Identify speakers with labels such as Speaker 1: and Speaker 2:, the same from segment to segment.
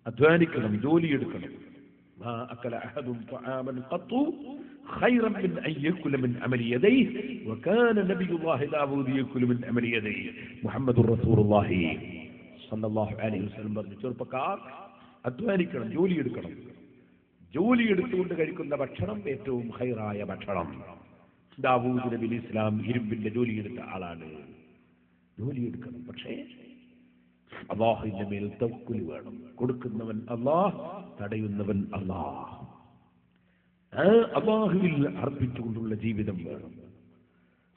Speaker 1: അധ്വാനിക്കണം, ജോലിയെടുക്കണം. മാ അക്കല അഹദുൻ തആമൻ ഖത്തു ഖൈറൻ മിൻ അൻ യഅകുല മിൻ അമലി യദൈഹി വകാന നബിയുല്ലാഹി ദാവൂദ് യഅകുലു മിൻ അമലി യദൈഹി മുഹമ്മദുർ റസൂലുള്ളാഹി സല്ലല്ലാഹു അലൈഹി വസല്ലം പറഞ്ഞു, ചെറുപ്പക്കാർ അധ്വാനിക്കണം, ജോലിയെടുക്കണം. ജോലിയെടുത്തുകൊണ്ട് കഴിക്കുന്ന ഭക്ഷണം ഏറ്റവും ഖൈറായ ഭക്ഷണം. ദാവൂദ് നബി ഇസ്ലാം ഇരുമ്പിന്റെ ജോലിയെടുത്ത ആളാണ്. ജോലിയെടുക്കണം, പക്ഷേ അല്ലാഹുവിന്റെ മേൽ തവക്കുൽ വേണം. കൊടുക്കുന്നവൻ അല്ലാഹ്, തടയുന്നവൻ അല്ലാഹ്. അല്ലാഹുവിൽ അർപ്പിച്ചുകൊണ്ടുള്ള ജീവിതം വേണം.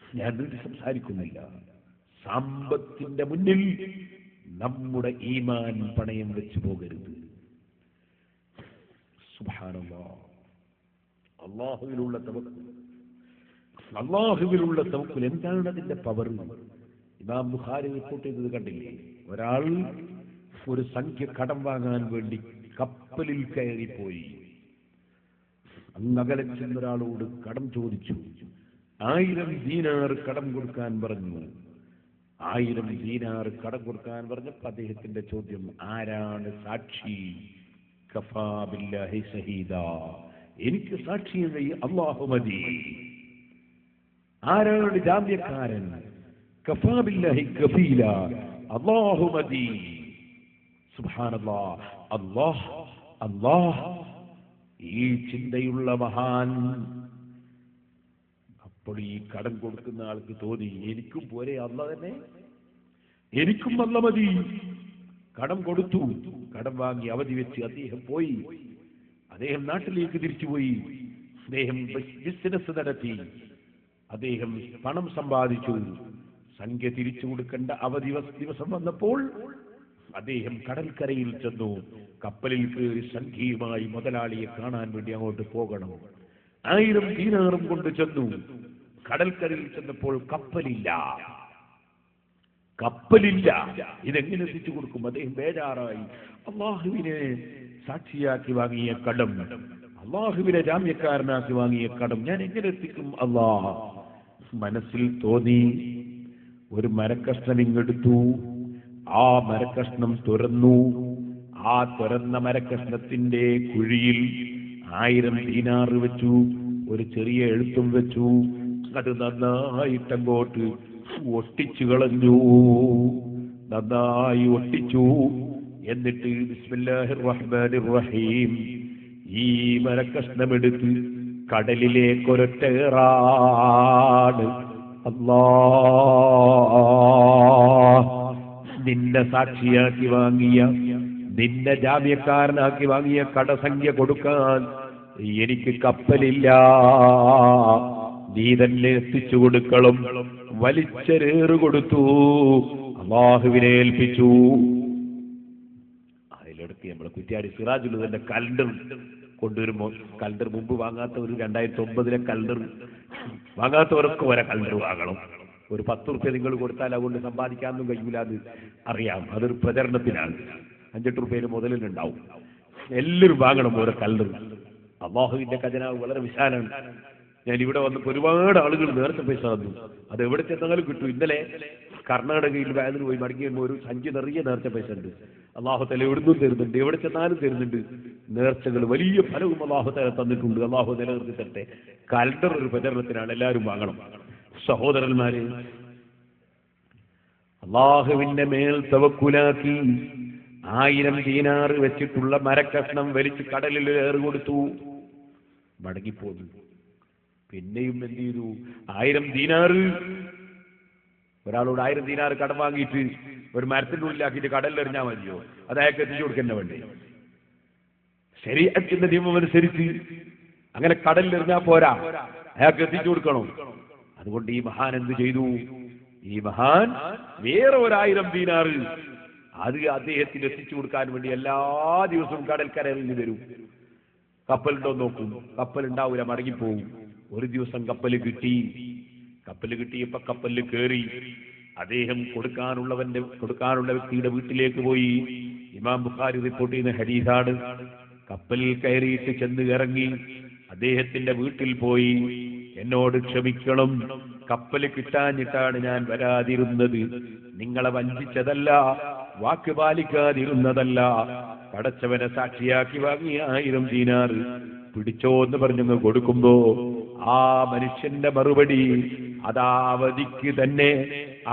Speaker 1: ഞാൻ വീട്ടിൽ സംസാരിക്കുന്നില്ല. സമ്പത്തിന്റെ മുന്നിൽ നമ്മുടെ ഈമാൻ പണയം വെച്ച് പോകരുത്. സുബ്ഹാനല്ലാഹ്. അല്ലാഹുവിലുള്ള തവക്കുൽ, അല്ലാഹുവിലുള്ള തവക്കുൽ എന്താണ് അതിന്റെ പവർ? ഇമാം ബുഖാരി റിപ്പോർട്ട് ചെയ്തത് കണ്ടില്ലേ? ഒരാൾ ഒരു സംഖ്യ കടം വാങ്ങാൻ വേണ്ടി കപ്പലിൽ കയറിപ്പോയി. അങ്ങകലെ ചെന്നൊരാളോട് കടം ചോദിച്ചു. 1000 ദീനാർ കടം കൊടുക്കാൻ പറഞ്ഞു. 1000 ദീനാർ കടം കൊടുക്കാൻ പറഞ്ഞപ്പോൾ അദ്ദേഹത്തിന്റെ ചോദ്യം, ആരാണ് സാക്ഷി? കഫാ ബില്ലാഹി ഷഹീദാ, എനിക്ക് സാക്ഷിയായി അല്ലാഹു മതി. ആരാണ് ജാമ്യക്കാരൻ? കഫാ ബില്ലാഹി കഫീല, അല്ലാഹു മതി. സുബ്ഹാനല്ലാഹ്. അല്ലാഹ് അല്ലാഹ്. ഈ ചിന്തയുള്ള മഹാൻ, അപ്പോൾ ഈ കടം കൊടുക്കുന്ന ആൾക്ക് തോന്നി, എനിക്കും പോരെ അല്ലാഹ് തന്നെ, എനിക്കും അല്ലാഹ് മതി. കടം കൊടുത്തു, കടം വാങ്ങി അവധി വെച്ച് അദ്ദേഹം പോയി. അദ്ദേഹം നാട്ടിലേക്ക് തിരിച്ചുപോയി. അദ്ദേഹം ബിസിനസ് നടത്തി, അദ്ദേഹം പണം സമ്പാദിച്ചു. സംഖ്യ തിരിച്ചു കൊടുക്കേണ്ട അവധി ദിവസം വന്നപ്പോൾ അദ്ദേഹം കടൽക്കരയിൽ ചെന്നു. കപ്പലിൽ കയറി സംഖ്യയുമായി മുതലാളിയെ കാണാൻ വേണ്ടി അങ്ങോട്ട് പോകണം. 1000 ദീനാറും കൊണ്ട് ചെന്നു. കടൽക്കരയിൽ ചെന്നപ്പോൾ കപ്പലില്ല. ഇതെങ്ങനെ എത്തിച്ചു കൊടുക്കും? അദ്ദേഹം ബേജാറായി. അല്ലാഹുവിനെ സാക്ഷിയാക്കി വാങ്ങിയ കടം, അല്ലാഹുവിനെ ജാമ്യക്കാരനാക്കി വാങ്ങിയ കടം ഞാൻ എങ്ങനെ എത്തിക്കും അല്ലാഹ്? മനസ്സിൽ തോന്നി. ഒരു മരക്കഷ്ണം ഇങ്ങെടുത്തു. ആ മരക്കഷ്ണം തുറന്നു. ആ തുറന്ന മരക്കഷ്ണത്തിന്റെ കുഴിയിൽ 1000 ദീനാർ വെച്ചു. ഒരു ചെറിയ എഴുത്തും വെച്ചു. അത് നന്നായിട്ടങ്ങോട്ട് ഒട്ടിച്ചു കളഞ്ഞു. നന്നായി ഒട്ടിച്ചു. എന്നിട്ട് ബിസ്മില്ലാഹിർ റഹ്മാനിർ റഹീം ഈ മരക്കഷ്ണമെടുത്ത് കടലിലേക്ക് ഒരൊറ്റേറാണ്. അല്ലാഹ്, നിന്നെ സാക്ഷിയാക്കി വാങ്ങിയ, നിന്നെ ജാമ്യക്കാരനാക്കി വാങ്ങിയ കടസംഖ്യ കൊടുക്കാൻ എനിക്ക് കപ്പലില്ല, നീ തന്നെ എത്തിച്ചു കൊടുക്കണം. വലിച്ചെറേറ് കൊടുത്തു. അല്ലാഹുവിനെ ഏൽപ്പിച്ചു. അതിലെടുത്ത് നമ്മളെ കുറ്റ്യാടി സിറാജുൽ തന്നെ കലണ്ടർ കൊണ്ടുവരുമ്പോൾ, കലണ്ടർ മുമ്പ് വാങ്ങാത്തവർ 2009 കലണ്ടർ വാങ്ങാത്തവരൊക്കെ വരെ കലണ്ടർ വാങ്ങണം. ഒരു 10 റുപ്യ നിങ്ങൾ കൊടുത്താൽ അതുകൊണ്ട് സമ്പാദിക്കാനൊന്നും കഴിയൂല, അത് അറിയാം. അതൊരു പ്രചരണത്തിനാണ്. 5-8 റുപ്യയിൽ മുതലുണ്ടാവും. എല്ലാവരും വാങ്ങണം ഓരോ കലണ്ടർ. അല്ലാഹുവിന്റെ ഖജനാവ് വളരെ വിശാലമാണ്. ഞാൻ ഇവിടെ വന്നപ്പോൾ ഒരുപാട് ആളുകൾ നേരത്തെ പൈസ തന്നു. അത് എവിടെ ചെന്നാലും കിട്ടും. ഇന്നലെ കർണാടകയിൽ വയലിന് പോയി മടങ്ങി വരുമ്പോൾ ഒരു സഞ്ചി നിറയെ നേർച്ച പൈസ ഉണ്ട്. അല്ലാഹു തആല എവിടുന്നും തരുന്നുണ്ട്, എവിടെ ചെന്നാലും തരുന്നുണ്ട്. നേർച്ചകൾ വലിയ ഫലവും അല്ലാഹു തആല തന്നിട്ടുണ്ട്. അല്ലാഹു നിലനിർത്തി തരട്ടെ. കലണ്ടർ ഒരു പ്രചരണത്തിനാണ്, എല്ലാവരും വാങ്ങണം. സഹോദരന്മാരെ, അല്ലാഹുവിന്റെ മേൽ തവക്കുലാക്കി 1000 ദീനാർ വെച്ചിട്ടുള്ള മരക്കഷ്ണം വലിച്ച് കടലിൽ ഏറ് കൊടുത്തു. മടങ്ങിപ്പോന്നു. പിന്നെയും എന്ത് ചെയ്തു? 1000 ദീനാർ, ഒരാളോട് 1000 ദീനാർ കടം വാങ്ങിയിട്ട് ഒരു മരത്തിന്റെ ഉള്ളിലാക്കിയിട്ട് കടലിലെറിഞ്ഞാൽ മതിയോ? അത് അയാൾക്ക് എത്തിച്ചു കൊടുക്കുന്ന വേണ്ടേ? ശരീഅത്തിന്റെ നിയമം അനുസരിച്ച് അങ്ങനെ കടലിലെറിഞ്ഞാൽ പോരാ, അയാൾക്ക് എത്തിച്ചു കൊടുക്കണം. അതുകൊണ്ട് ഈ മഹാൻ എന്ത് ചെയ്തു? ഈ മഹാൻ വേറെ 1000 ദീനാർ അത് അദ്ദേഹത്തിന് എത്തിച്ചു കൊടുക്കാൻ വേണ്ടി എല്ലാ ദിവസവും കടൽക്കരയിൽ വരും. കപ്പലുണ്ടോ നോക്കും, കപ്പലുണ്ടാവൂല, മടങ്ങിപ്പോവും. ഒരു ദിവസം കപ്പല് കിട്ടിയപ്പോ കപ്പലിൽ കയറി അദ്ദേഹം കൊടുക്കാനുള്ള വ്യക്തിയുടെ വീട്ടിലേക്ക് പോയി. ഇമാം ബുഖാരി റിപ്പോർട്ട് ചെയ്യുന്ന ഹദീസാണ്. കപ്പലിൽ കയറിയിട്ട് ചെന്ന് ഇറങ്ങി അദ്ദേഹത്തിന്റെ വീട്ടിൽ പോയി, എന്നോട് ക്ഷമിക്കണം, കപ്പല് കിട്ടാഞ്ഞിട്ടാണ് ഞാൻ വരാതിരുന്നത്, നിങ്ങളെ വഞ്ചിച്ചതല്ല, വാക്ക് പാലിക്കാതിരുന്നതല്ല. പടച്ചവനെ സാക്ഷിയാക്കി വാങ്ങിയ 1000 ദീനാർ പിടിച്ചോ എന്ന് പറഞ്ഞങ്ങ് കൊടുക്കുമ്പോ ആ മനുഷ്യന്റെ മറുപടി അതാ അവധിക്ക് തന്നെ,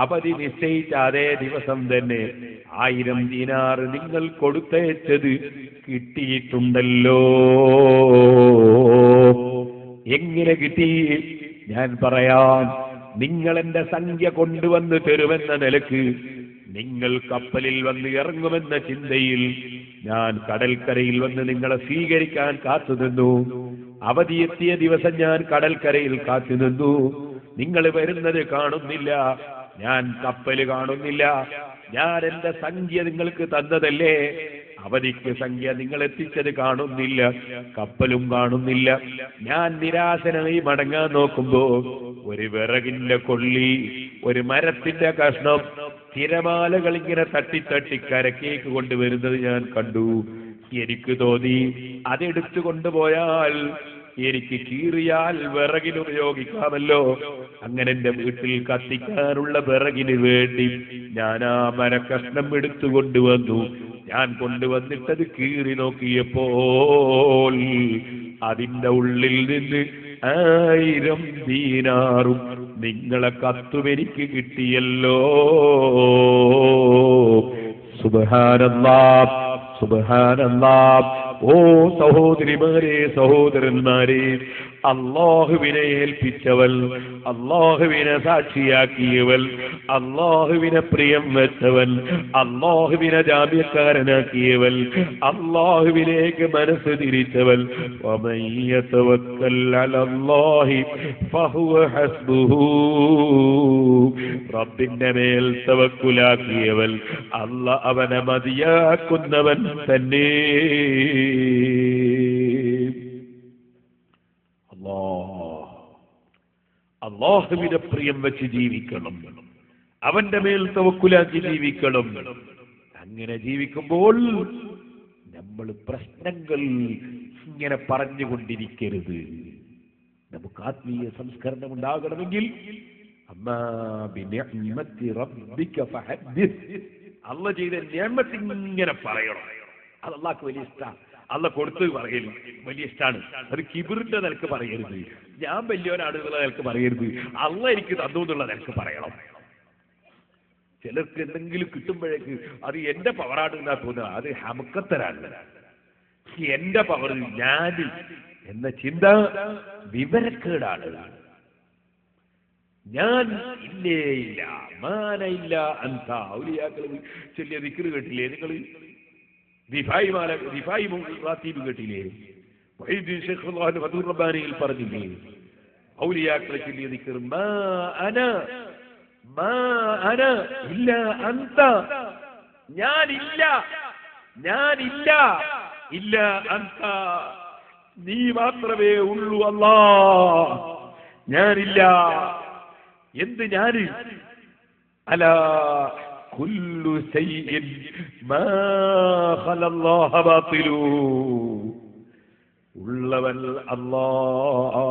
Speaker 1: അവധി നിശ്ചയിച്ച അതേ ദിവസം തന്നെ 1000 ദീനാർ നിങ്ങൾ കൊടുത്തയച്ചത് കിട്ടിയിട്ടുണ്ടല്ലോ. എങ്ങനെ കിട്ടി? ഞാൻ പറയാം. നിങ്ങൾ എന്റെ സംഖ്യ കൊണ്ടുവന്ന് തരുമെന്ന നിലക്ക്, നിങ്ങൾ കപ്പലിൽ വന്ന് ഇറങ്ങുമെന്ന ചിന്തയിൽ ഞാൻ കടൽക്കരയിൽ വന്ന് നിങ്ങളെ സ്വീകരിക്കാൻ കാത്തുനിന്നു. അവധിയെത്തിയ ദിവസം ഞാൻ കടൽക്കരയിൽ കാത്തുനിന്നു. നിങ്ങൾ വരുന്നത് കാണുന്നില്ല, ഞാൻ കപ്പല് കാണുന്നില്ല. ഞാൻ എന്റെ സംഖ്യ നിങ്ങൾക്ക് തന്നതല്ലേ, അവധിക്ക് സംഖ്യ നിങ്ങൾ എത്തിച്ചത് കാണുന്നില്ല, കപ്പലും കാണുന്നില്ല. ഞാൻ നിരാശനായി മടങ്ങാൻ നോക്കുമ്പോ ഒരു വിറകിന്റെ കൊള്ളി, ഒരു മരത്തിന്റെ കഷ്ണം തിരമാലകൾ ഇങ്ങനെ തട്ടി കരക്കേക്ക് കൊണ്ടുവരുന്നത് ഞാൻ കണ്ടു. എനിക്ക് തോന്നി അതെടുത്തു കൊണ്ടുപോയാൽ എനിക്ക് കീറിയാൽ വിറകിന് ഉപയോഗിക്കാമല്ലോ. അങ്ങനെ എന്റെ വീട്ടിൽ കത്തിക്കാനുള്ള വിറകിന് വേണ്ടി ഞാൻ ആ മരക്കഷ്ണം എടുത്തു കൊണ്ടുവന്നു. ഞാൻ കൊണ്ടുവന്നിട്ടത് കീറി നോക്കിയപ്പോൾ അതിന്റെ ഉള്ളിൽ നിന്ന് 1000 ദീനാറും നിങ്ങളെ കത്തും എനിക്ക് കിട്ടിയല്ലോ. സുബ്ഹാനല്ലാഹ്, സുബ്ഹാനല്ലാഹ്. ഓ സഹോദരിമാരെ, സഹോദരന്മാരെ, അല്ലാഹുവിനെ ഏൽപ്പിച്ചവൾ, അല്ലാഹുവിനെ സാക്ഷിയാക്കിയവൾ, അല്ലാഹുവിനെ പ്രിയം വെച്ചവൻ, അല്ലാഹുവിനെ ജാമ്യക്കാരനാക്കിയവൾ, അല്ലാഹുവിലേക്ക് മനസ്സ് തിരിച്ചവൾ. വമൻ യതവക്കൽ അലല്ലാഹി ഫഹുവ ഹസ്ബുഹു. റബ്ബിന്റെ മേൽ തവക്കുലാക്കിയവൾ, അല്ലാഹ് അവനെ മതിയാക്കുന്നവൻ തന്നെ. അല്ലാഹുവിനെ പ്രിയം വെച്ച് ജീവിക്കണം, അവന്റെ മേൽ തവക്കുലാക്കി ജീവിക്കണം. അങ്ങനെ ജീവിക്കുമ്പോൾ നമ്മൾ പ്രശ്നങ്ങൾ ഇങ്ങനെ പറഞ്ഞുകൊണ്ടിരിക്കരുത്. നമുക്ക് ആത്മീയ സംസ്കരണം ഉണ്ടാകണമെങ്കിൽ അല്ലാഹ് ചെയ്ത നിഅമത്ത് ഇങ്ങനെ പറയണം. അത് അല്ലാഹ്ക്ക് വലിയ ഇഷ്ടമാണ്. അല്ലാഹ് കൊടുത്ത് പറയൽ വലിയ ഇഷ്ടമാണ്. അത് കിബിറിന്റെ നിലക്ക് പറയരുത്, ഞാൻ വലിയവനാണ് എന്നുള്ള നിലക്ക് പറയരുത്, അല്ലാഹ് എനിക്ക് തന്നു എന്നുള്ള നിലക്ക് പറയണം. ചിലർക്ക് എന്തെങ്കിലും കിട്ടുമ്പോഴേക്ക് അത് എന്റെ പവറാണ് എന്നാ തോന്നുക, അത് ഹമക്കത്തരാണ്. എന്റെ പവർ, ഞാൻ എന്ന ചിന്ത വിവരക്കേടാണ്. ഞാൻ ഇല്ലേ ഇല്ല, മാന ഇല്ല അന്ത. ഔലിയാക്കൾ ചൊല്ലിയ ദിക്ർ കേട്ടില്ലേ നിങ്ങൾ? ദിഫായി കേട്ടില്ലേ? റബ്ബാനിയിൽ പറഞ്ഞില്ലേ? ഔലിയാക്കളെ ചൊല്ലിയ ദിക്ർ മാ അന ഇല്ല അന്ത. ഞാനില്ല, ഞാനില്ല, ഇല്ല അന്ത, നീ മാത്രമേ ഉള്ളൂ അല്ലാഹ്. ഞാനില്ല. എന്ത് ഞാന്? അലാ കുല്ലു ശൈഇൻ മാ ഖലല്ലാഹ ബാതിലു. ഉള്ളവൻ അല്ലാഹ്.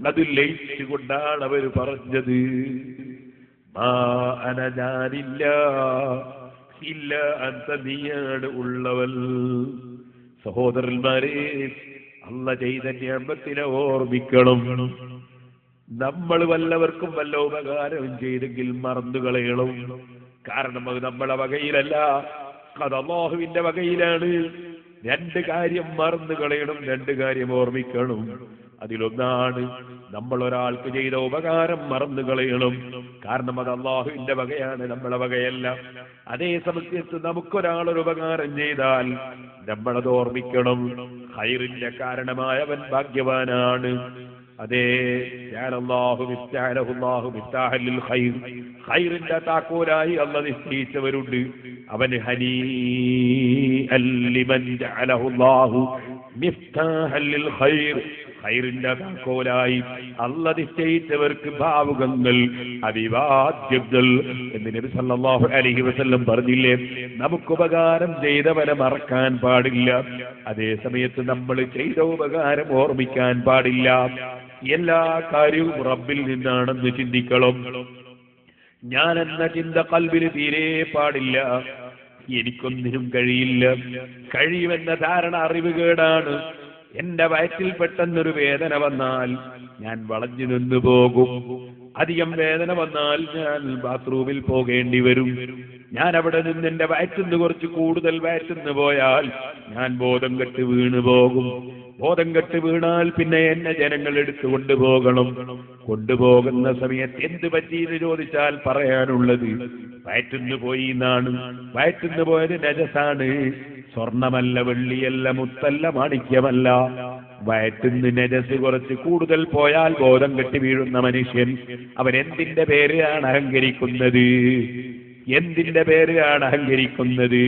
Speaker 1: അത് ലയിച്ചുകൊണ്ടാണ് അവർ പറഞ്ഞത് മാ അന, ഞാനില്ല, ഇല്ല അന്ത, നീയാണ് ഉള്ളവൻ. സഹോദരന്മാരെ, അല്ലാഹ് ചെയ്ത നിഅമത്തിനെ ഓർമ്മിക്കണം. നമ്മൾ വല്ലവർക്കും വല്ല ഉപകാരം ചെയ്തെങ്കിൽ മറന്നു കളയണം. കാരണം അത് നമ്മളെ വകയിലല്ല, അത് അല്ലാഹുവിന്റെ വകയിലാണ്. 2 കാര്യം മറന്നു കളയണം, 2 കാര്യം ഓർമ്മിക്കണം. അതിലൊന്നാണ് നമ്മൾ ഒരാൾക്ക് ചെയ്ത ഉപകാരം മറന്നു കളയണം. കാരണം അത് അല്ലാഹുവിന്റെ വകയാണ്, നമ്മളെ വകയല്ല. അതേ സമയത്ത് നമുക്കൊരാളൊരു ഉപകാരം ചെയ്താൽ നമ്മളത് ഓർമ്മിക്കണം. ഖൈറിന്റെ കാരണമായവൻ ഭാഗ്യവാനാണ്. അതേ, ഖൈറിന്റെ താക്കോലായി അല്ലാഹ് നിശ്ചയിച്ചവരുണ്ട്. അവൻ ഹനീഅൻ ലിമൻ ജഅലഹുല്ലാഹു മിഫ്താഹൻ ലിൽ ഖൈർ. ഖൈറിന്റെ താക്കോലായി അല്ലാഹ് നിശ്ചയിച്ചവർക്ക് ഭാവുകങ്ങൾ, അഭിവാദ്യങ്ങൾ എന്ന് നബി സല്ലല്ലാഹു അലൈഹി വസല്ലം പറഞ്ഞില്ലേ? നമുക്ക് ഉപകാരം ചെയ്തവനെ മറക്കാൻ പാടില്ല. അതേ സമയത്ത് നമ്മൾ ചെയ്ത ഉപകാരം ഓർമ്മിക്കാൻ പാടില്ല. എല്ലാ കാര്യവും റബ്ബിൽ നിന്നാണെന്ന് ചിന്തിക്കണം. ഞാൻ എന്ന ചിന്ത കൽബിൽ തീരെ പാടില്ല. എനിക്കൊന്നിനും കഴിയില്ല. കഴിയുമെന്ന ധാരണ അറിവുകേടാണ്. എന്റെ വയറ്റിൽ പെട്ടെന്നൊരു വേദന വന്നാൽ ഞാൻ വളഞ്ഞു നിന്നു പോകും. അധികം വേദന വന്നാൽ ഞാൻ ബാത്റൂമിൽ പോകേണ്ടി വരും. ഞാൻ അവിടെ നിന്ന് എന്റെ വയറ്റിന്ന് കുറച്ച് കൂടുതൽ വയറ്റിന്ന് പോയാൽ ഞാൻ ബോധം കെട്ട് വീണു പോകും. ബോധം കെട്ട് വീണാൽ പിന്നെ എന്നെ ജനങ്ങൾ എടുത്തു കൊണ്ടുപോകണം. കൊണ്ടുപോകുന്ന സമയത്ത് എന്ത് പറ്റിയെന്ന് ചോദിച്ചാൽ പറയാനുള്ളത് വയറ്റിന്ന് പോയി എന്നാണ്. വയറ്റിന്ന് പോയത് നജസാണ്. സ്വർണമല്ല, വെള്ളിയല്ല, മുത്തല്ല, മാണിക്യമല്ല. വയറ്റിന്ന് നജസ് കുറച്ച് കൂടുതൽ പോയാൽ ബോധം കെട്ടി വീഴുന്ന മനുഷ്യൻ അവൻ എന്തിന്റെ പേരിലാണ് അഹങ്കരിക്കുന്നത്? എന്തിന്റെ പേരിലാണ് അഹങ്കരിക്കുന്നത്?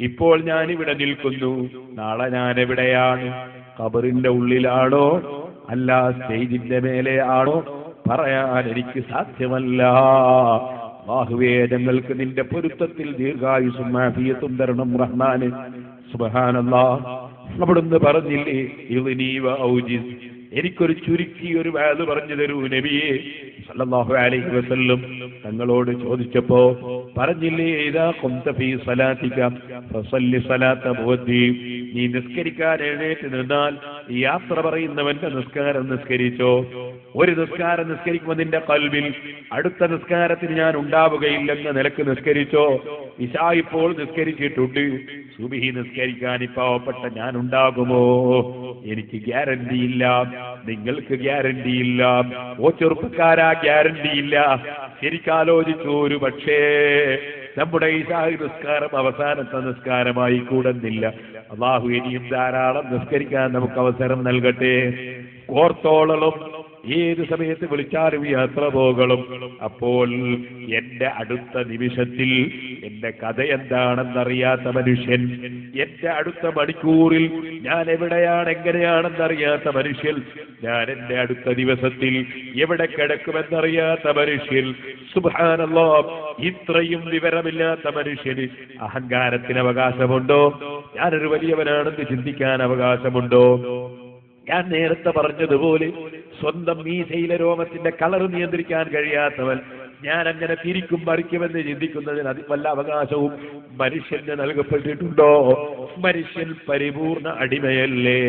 Speaker 1: ഇപ്പോൾ ഞാൻ ഇവിടെ നിൽക്കുന്നു, നാളെ ഞാൻ എവിടെയാണ്? ഖബറിന്റെ ഉള്ളിലാണോ അല്ല സ്റ്റേജിന്റെ മേലെ ആണോ പറയാൻ എനിക്ക് സാധ്യമല്ല. അല്ലാഹുവേ, ഞങ്ങൾക്ക് നിന്റെ പൊരുത്തത്തിൽ ദീർഘായുസ്സും ആഫിയത്തും തരണം റഹ്മാനെ. സുബ്ഹാനല്ലാഹ്. അവിടുന്ന് പറഞ്ഞില്ലേ, എനിക്കൊരു ചുരുക്കിയൊരു വാദ് പറഞ്ഞു തരൂ നബിയെ സല്ലല്ലാഹു അലൈഹി വസല്ലം. തങ്ങളോട് ചോദിച്ചപ്പോ പറഞ്ഞില്ലേ, ഇദാ ഖുംത ഫീ സലാത്തിക ഫസല്ലി സലാത്ത മുവദ്ദി. നീ നിസ്കരിക്കാൻ എഴുന്നേറ്റ് നിന്നാൽ യാത്ര പറയുന്നവന്റെ നിസ്കാരം നിസ്കരിച്ചോ. ഒരു നിസ്കാരം നിസ്കരിക്കുമ്പോൾ നിന്റെ ഖൽബിൽ അടുത്ത നിസ്കാരത്തിന് ഞാൻ ഉണ്ടാവുകയില്ലെന്ന നിലക്ക് നിസ്കരിച്ചോ. ഇശാ ഇപ്പോൾ നിസ്കരിച്ചിട്ടുണ്ട്, സുബ്ഹി നിസ്കരിക്കാൻ പാവപ്പെട്ട ഞാൻ ഉണ്ടാകുമോ? എനിക്ക് ഗ്യാരണ്ടിയില്ല, നിങ്ങൾക്ക് ഗ്യാരണ്ടിയില്ല. ഓ ചെറുപ്പക്കാരാ, ഗ്യാരണ്ടിയില്ല. ശരിക്കാലോചിച്ചു. ഒരു പക്ഷേ നമ്മുടെ ഇശാ നിസ്കാരം അവസാനത്തെ നിസ്കാരമായി കൂടുന്നില്ല. അല്ലാഹു ഇനിയും ധാരാളം നിസ്കരിക്കാൻ നമുക്ക് അവസരം നൽകട്ടെ. കോർത്തോളലും ഏത് സമയത്ത് വിളിച്ചാലും യാത്ര പോകണം. അപ്പോൾ എന്റെ അടുത്ത നിമിഷത്തിൽ എന്റെ കഥ എന്താണെന്നറിയാത്ത മനുഷ്യൻ, എന്റെ അടുത്ത മണിക്കൂറിൽ ഞാൻ എവിടെയാണ് എങ്ങനെയാണെന്നറിയാത്ത മനുഷ്യൻ, ഞാൻ എന്റെ അടുത്ത ദിവസത്തിൽ എവിടെ കിടക്കുമെന്നറിയാത്ത മനുഷ്യൻ, സുബ്ഹാനല്ലാഹ്, ഇത്രയും വിവരമില്ലാത്ത മനുഷ്യന് അഹങ്കാരത്തിന് അവകാശമുണ്ടോ? ഞാനൊരു വലിയവനാണെന്ന് ചിന്തിക്കാൻ അവകാശമുണ്ടോ? ഞാൻ നേരത്തെ പറഞ്ഞതുപോലെ സ്വന്തം മീശയിലെ രോമത്തിന്റെ കളർ നിയന്ത്രിക്കാൻ കഴിയാത്തവൻ ഞാൻ അങ്ങനെ തിരിക്കും മറിക്കുമെന്ന് ചിന്തിക്കുന്നതിന് വല്ല അവകാശവും മനുഷ്യന് നൽകപ്പെട്ടിട്ടുണ്ടോ? മനുഷ്യൻ പരിപൂർണ അടിമയല്ലേ?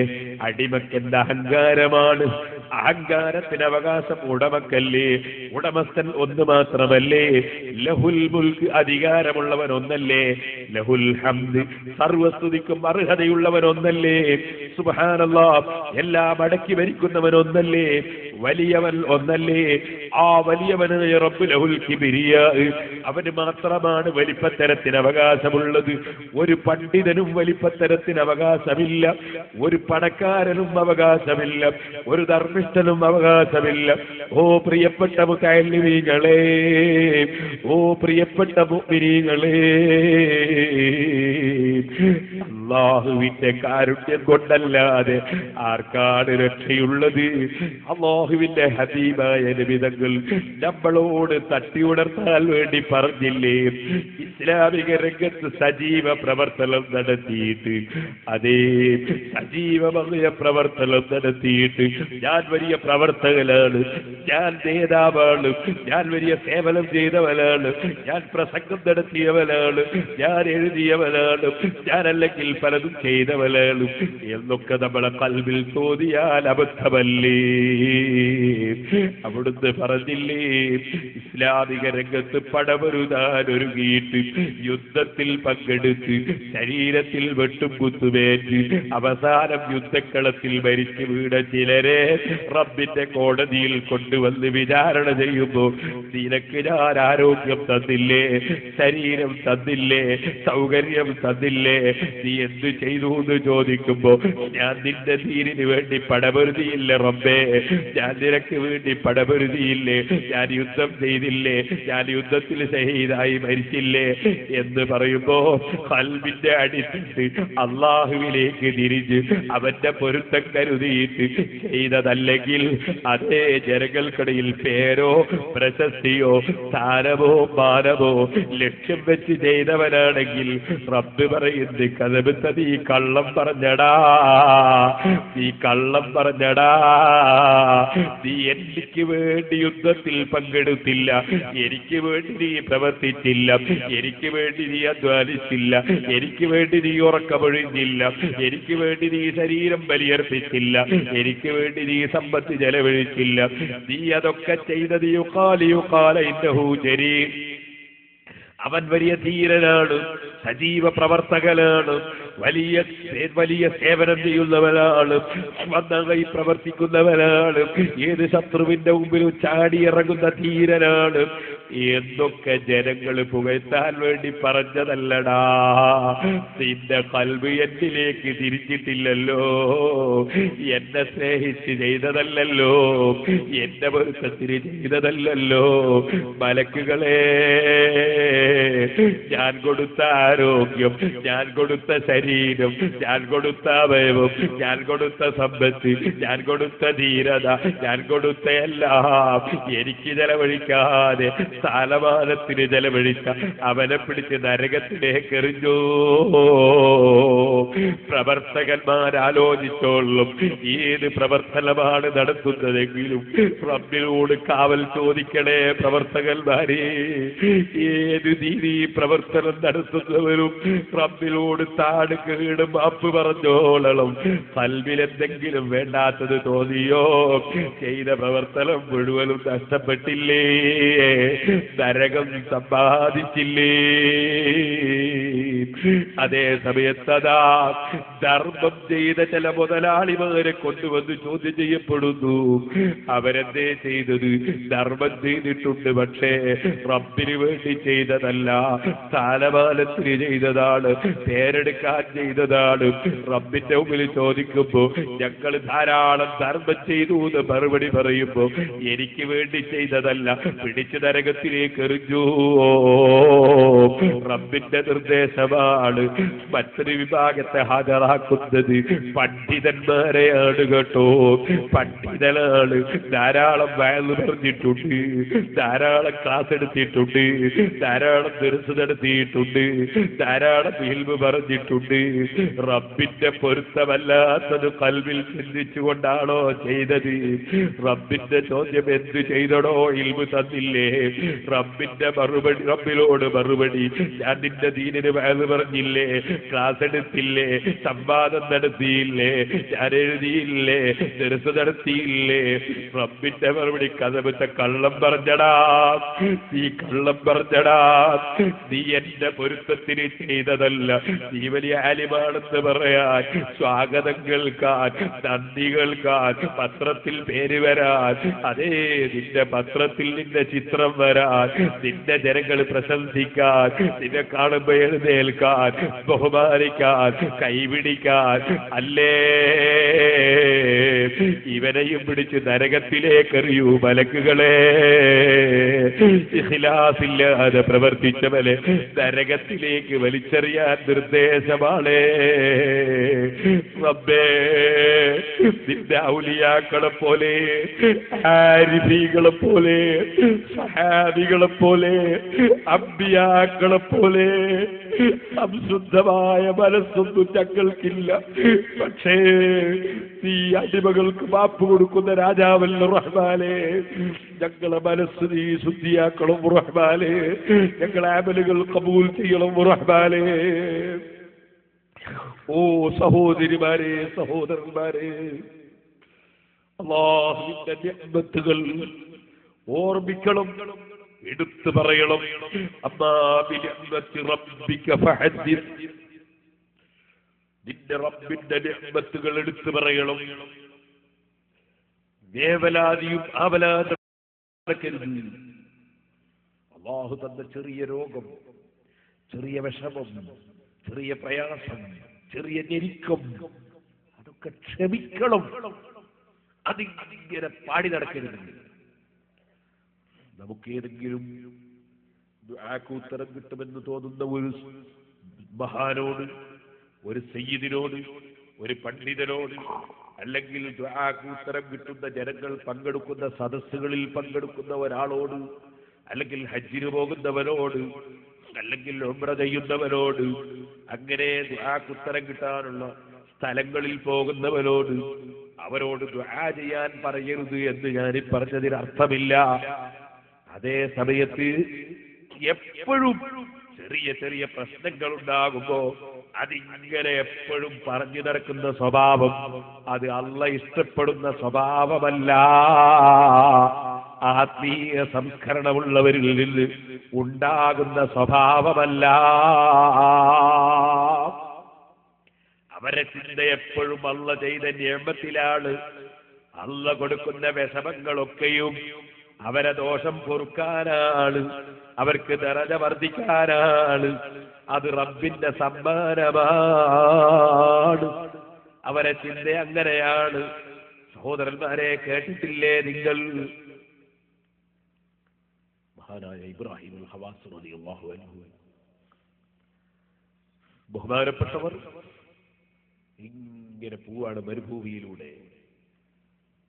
Speaker 1: അടിമയ്ക്ക് എന്ത് അഹങ്കാരമാണ്? അഹങ്കാരത്തിന് അവകാശം ഉടമക്കല്ലേ? ഉടമസ്ഥൻ ഒന്ന് മാത്രമല്ലേ? ലഹുൽ മുൽക്ക്, അധികാരമുള്ളവൻ ഒന്നല്ലേ? ലഹുൽ ഹംദ്, സർവസ്തുതിക്കും അർഹതയുള്ളവൻ ഒന്നല്ലേ? സുബ്ഹാനല്ലാഹ്, എല്ലാം അടക്കി ഭരിക്കുന്നവൻ ഒന്നല്ലേ? വലിയവൻ ഒന്നല്ലേ? ആ വലിയവനായ റബ്ബ് ലഹുൽ കിബ്രിയാ, അവന് മാത്രമാണ് വലിപ്പത്തരത്തിന് അവകാശമുള്ളത്. ഒരു പണ്ഡിതനും വലിപ്പത്തരത്തിന് അവകാശമില്ല, ഒരു പണക്കാരനും അവകാശമില്ല, ഒരു ധർമ്മിഷ്ഠനും അവകാശമില്ല. ഓ പ്രിയപ്പെട്ട മുതഅല്ലിമീങ്ങളെ, ഓ പ്രിയപ്പെട്ട മുഅ്മിനീങ്ങളെ, അല്ലാഹുവിന്റെ കാരുണ്യം കൊണ്ടല്ലാതെ ആർക്കാണ് രക്ഷയുള്ളത്? അല്ലാഹുവിന്റെ ഹബീബായ നബി തങ്ങൾ നമ്മളോട് തട്ടിയുണർത്താൻ വേണ്ടി പറഞ്ഞില്ലേ, ഇസ്ലാമിക രംഗത്ത് സജീവ പ്രവർത്തനം നടത്തിയിട്ട്, അതേ സജീവമായ പ്രവർത്തനം നടത്തിയിട്ട്, ഞാൻ വലിയ പ്രവർത്തകനാണ്, ഞാൻ നേതാവാണ്, ഞാൻ വലിയ സേവനം ചെയ്തവനാണ്, ഞാൻ പ്രസംഗം നടത്തിയവനാണ്, ഞാൻ എഴുതിയവനാണ്, ഞാനല്ലെങ്കിൽ പലതും ചെയ്തവനാണ് എന്നൊക്കെ നമ്മളെ കൽബിൽ തോന്നിയാൽ അബദ്ധമല്ലേ? അവിടുന്ന് പറഞ്ഞില്ലേ, ഇസ്ലാമിക രംഗത്ത് പടപൊരുതാൻ ഒരുങ്ങിയിട്ട് യുദ്ധത്തിൽ പങ്കെടുത്ത് ശരീരത്തിൽ വെട്ടും കുത്തുമേറ്റ് അവസാനം യുദ്ധക്കളത്തിൽ മരിച്ചു വീണ ചിലരെ റബ്ബിന്റെ കോടതിയിൽ കൊണ്ടുവന്ന് വിചാരണ ചെയ്യുമ്പോ, നിനക്ക് ഞാൻ ആരോഗ്യം തന്നില്ലേ, ശരീരം തന്നില്ലേ, സൗകര്യം തന്നില്ലേ, നീ എന്ത് ചെയ്തു എന്ന് ചോദിക്കുമ്പോ, ഞാൻ നിന്റെ ദീനിന് വേണ്ടി പടപൊരുതിയില്ല റബ്ബേ, ഞാൻ നിനക്ക് വേണ്ടി പടപൊരുതിയില്ലേ, ഞാൻ യുദ്ധം ചെയ്തില്ലേ, ഞാൻ യുദ്ധത്തിൽ ഷഹീദായി മരിച്ചില്ലേ എന്ന് പറയുമ്പോ ഖൽബിന്റെ അടിത്തട്ട് അള്ളാഹുവിലേക്ക് തിരിഞ്ഞ് അവന്റെ പൊരുത്തം കരുതിയിട്ട് ചെയ്തതല്ലെങ്കിൽ അതേ ജനങ്ങൾക്കിടയിൽ പേരോ പ്രശസ്തിയോ സ്ഥാനമോ മാനമോ ലക്ഷ്യം വെച്ച് ചെയ്തവനാണെങ്കിൽ റബ്ബ് പറയുന്നത് കദബ് കഥബത്ത, നീ കള്ളം പറഞ്ഞടാ, നീ കള്ളം പറഞ്ഞടാ. നീ എനിക്ക് വേണ്ടി യുദ്ധത്തിൽ പങ്കെടുത്തില്ല, എനിക്ക് വേണ്ടി നീ പ്രവർത്തിച്ചില്ല, എനിക്ക് വേണ്ടി നീ അധ്വാനിച്ചില്ല, എനിക്ക് വേണ്ടി നീ ഉറക്കമൊഴിഞ്ഞില്ല, എനിക്ക് വേണ്ടി നീ ശരീരം ബലിയർപ്പിച്ചില്ല, എനിക്ക് വേണ്ടി നീ സമ്പത്ത് ചെലവഴിച്ചില്ല. നീ അതൊക്കെ ചെയ്തത് യുഖാല ഇന്നഹു ജരീർ, അവൻ വലിയ ധീരനാണ്, സജീവ പ്രവർത്തകനാണ്, വലിയ സേവനം ചെയ്യുന്നവനാണ്, സ്വന്തമായി പ്രവർത്തിക്കുന്നവനാണ്, ഏത് ശത്രുവിന്റെ മുമ്പിലും ചാടിയിറങ്ങുന്ന ധീരനാണ് എന്നൊക്കെ ജനങ്ങൾ പുകഴ്ത്താൻ വേണ്ടി പറഞ്ഞതല്ലടാ. നിന്റെ ഖൽബ് എന്നിലേക്ക് തിരിച്ചിട്ടില്ലല്ലോ, എന്നെ സ്നേഹിച്ച് ചെയ്തതല്ലല്ലോ, എന്റെ പൊരുത്തത്തിന് ചെയ്തതല്ലല്ലോ. മലക്കുകളെ, ഞാൻ കൊടുത്ത ആരോഗ്യം, ഞാൻ കൊടുത്ത ശരീരം, ഞാൻ കൊടുത്ത അവയവം, ഞാൻ കൊടുത്ത സമ്പത്ത്, ഞാൻ കൊടുത്ത ധീരത, ഞാൻ കൊടുത്ത എല്ലാം എനിക്ക് ചെലവഴിക്കാതെ സ്ഥാനമാനത്തിന് ചെലവഴിച്ച അവനെ പിടിച്ച് നരകത്തിലേക്ക് എറിഞ്ഞു. പ്രവർത്തകന്മാരാലോചിച്ചോളും ഏത് പ്രവർത്തനമാണ് നടത്തുന്നതെങ്കിലും റബ്ബിനോട് കാവൽ ചോദിക്കണേ പ്രവർത്തകന്മാരെ. ഏത് ദീനീ പ്രവർത്തനം നടത്തുന്നവരും റബ്ബിനോട് താട് കീട് മാപ്പ് പറഞ്ഞോളണം. കൽബിൽ എന്തെങ്കിലും വേണ്ടാത്തത് തോന്നിയോ, ചെയ്ത പ്രവർത്തനം മുഴുവനും നഷ്ടപ്പെട്ടില്ലേ, നരകം സമ്പാദിച്ചില്ലേ. അതേ സമയത്തതാ ധർമ്മം ചെയ്ത ചില മുതലാളിമാരെ കൊണ്ടുവന്ന് ചോദ്യം ചെയ്യപ്പെടുന്നു. അവരെന്തേ ചെയ്തത്? ധർമ്മം ചെയ്തിട്ടുണ്ട്, പക്ഷേ റബ്ബിന് വേണ്ടി ചെയ്തതല്ല, സ്ഥാനമാനത്തിന് ചെയ്തതാണ്, പേരെടുക്കാൻ ചെയ്തതാണ്. റബ്ബിന്റെ മുമ്പിൽ ചോദിക്കുമ്പോ ഞങ്ങൾ ധാരാളം ധർമ്മം ചെയ്തു എന്ന് മറുപടി പറയുമ്പോ എനിക്ക് വേണ്ടി ചെയ്തതല്ല, പിടിച്ചു നരകത്തിലേക്ക് എറിഞ്ഞു. റബ്ബിന്റെ നിർദ്ദേശമാണ്. മറ്റൊരു വിഭാഗത്തെ ഹാജരാക്കുന്നത് പണ്ഡിതന്മാരെയാണ് കേട്ടോ. പണ്ഡിതനാണ്, ധാരാളം വയല് പറഞ്ഞിട്ടുണ്ട്, ധാരാളം ക്ലാസ് എടുത്തിട്ടുണ്ട്, ധാരാളം ദർസ് നടത്തിയിട്ടുണ്ട്, ധാരാളം ഇൽമ് പറഞ്ഞിട്ടുണ്ട്. റബ്ബിന്റെ പൊരുത്തമല്ലാത്തത് കൽവിൽ ചിന്തിച്ചുകൊണ്ടാണോ ചെയ്തത്? റബ്ബിന്റെ ചോദ്യം എന്ത് ചെയ്തടോ? ഇൽമ് തന്നില്ലേ? റബ്ബിന്റെ മറുപടി, റബ്ബിനോട് മറുപടി, ഞാൻ നിന്റെ ദീനിന് വയല് പറഞ്ഞില്ലേ, ക്ലാസ് എടുത്തില്ലേ, സംവാദം നടത്തിയില്ലേ, ഞാൻ എഴുതിയില്ലേ, ദർസ് നടത്തിയില്ലേ? റബ്ബിന്റെ മറുപടി, കഥബത്ത, കള്ളം പറഞ്ഞടാ, നീ കള്ളം പറഞ്ഞടാ, നീ എന്റെ പൊരുത്തത്തിന് ചെയ്തതല്ല. നീ വലിയ ആലിമാണെന്ന് പറയാൻ, സ്വാഗതം കേൾക്കാൻ, നന്ദി കേൾക്കാൻ, പത്രത്തിൽ പേര് വരാൻ, അതേ നിന്റെ പത്രത്തിൽ നിന്റെ ചിത്രം വരാൻ, നിന്റെ ജനങ്ങൾ പ്രശംസിക്കാൻ, നിന്നെ കാണുമ്പോ എഴുന്നേൽക്കാൻ, ബഹുമാനിക്കാൻ, കൈപിടിക്കാൻ, അല്ലേ? ഇവനെയും പിടിച്ച് നരകത്തിലേക്ക് എറിയൂ മലക്കുകളെ. ഇഖ്ലാസില്ലാതെ പ്രവർത്തിച്ചവനെ നരകത്തിലേക്ക് വലിച്ചെറിയാൻ നിർദ്ദേശമാണ്. റബ്ബേ, നിന്റെ ഔലിയാക്കളെ പോലെ, ആരിഫീകളെ പോലെ, സഹാബികളെ പോലെ, അമ്പിയാക്കളെ പോലെ സംശുദ്ധമായ മനസ്സൊന്നും ഞങ്ങൾക്കില്ല. പക്ഷേ നീ അടിമകൾക്ക് മാപ്പ് കൊടുക്കുന്ന രാജാവല്ല റഹ്മാനേ. ഞങ്ങളെ മനസ്സ് നീ ശുദ്ധിയാക്കണം റഹ്മാനേ. ഞങ്ങളെ അമലുകൾ കബൂൽ ചെയ്യണം റഹ്മാനേ. ഓ സഹോദരിമാരെ, സഹോദരന്മാരെ, അല്ലാഹുവിന്റെ നിഅമത്തുകൾ ഓർമ്മിക്കണം, എടുത്തു പറയണം. അമ്മാ ബിനിഅമത്തി റബ്ബിക ഫഹദ്ദിസ്, നിന്റെ റബ്ബിന്റെ നിഅമത്തുകൾ എടുത്തു പറയണം. വേവലാതിയും ആവലാതി നടക്കരുത്. അല്ലാഹു തന്ന ചെറിയ രോഗം, ചെറിയ വിഷമം, ചെറിയ പ്രയാസം, ചെറിയ ഞെരുക്കം, അതൊക്കെ ക്ഷമിക്കണം. അതിങ്ങനെ പാടി നടക്കരുത്. നമുക്കേതെങ്കിലും ദുആക്ക് ഉത്തരം കിട്ടുമെന്ന് തോന്നുന്ന ഒരു മഹാനോട്, ഒരു സയ്യിദിനോട്, ഒരു പണ്ഡിതനോട്, അല്ലെങ്കിൽ ദുആക്ക് ഉത്തരം കിട്ടുന്ന ജനങ്ങൾ പങ്കെടുക്കുന്ന സദസ്സുകളിൽ പങ്കെടുക്കുന്ന ഒരാളോട്, അല്ലെങ്കിൽ ഹജ്ജിന് പോകുന്നവനോട് അല്ലെങ്കിൽ ഉംറ ചെയ്യുന്നവനോട്, അങ്ങനെ ദുആക്കുത്തരം കിട്ടാനുള്ള സ്ഥലങ്ങളിൽ പോകുന്നവനോട് അവരോട് ദുആ ചെയ്യാൻ പറയരുത് എന്ന് ഞാൻ പറഞ്ഞതിന് അർത്ഥമില്ല. അതേ സമയത്ത് എപ്പോഴും ചെറിയ ചെറിയ പ്രശ്നങ്ങൾ ഉണ്ടാകുമ്പോ അതിങ്ങനെ എപ്പോഴും പറഞ്ഞു നടക്കുന്ന സ്വഭാവം അത് അല്ലാഹ് ഇഷ്ടപ്പെടുന്ന സ്വഭാവമല്ല. ആത്മീയ സംസ്കരണമുള്ളവരിൽ നിന്ന് ഉണ്ടാകുന്ന സ്വഭാവമല്ല. അവരെ ചിന്ത എപ്പോഴും അല്ലാഹ് ചെയ്ത നിഅമത്തിലാണ്. അല്ലാഹ് കൊടുക്കുന്ന വിഷമങ്ങളൊക്കെയും അവരെ ദോഷം പൊറുക്കാനാണ്, അവർക്ക് ദറജ വർദ്ധിക്കാനാണ്. അത് റബ്ബിന്റെ സമ്മാനമാണ്. അവരെ ചിന്ത അങ്ങനെയാണ്. സഹോദരന്മാരെ, കേട്ടിട്ടില്ലേ നിങ്ങൾ മഹാനായ ഇബ്രാഹിം ഖവാസ് റളിയല്ലാഹു അൻഹു? ബഹുമാനപ്പെട്ടവർ ഇങ്ങനെ പോവാണ് മരുഭൂമിയിലൂടെ.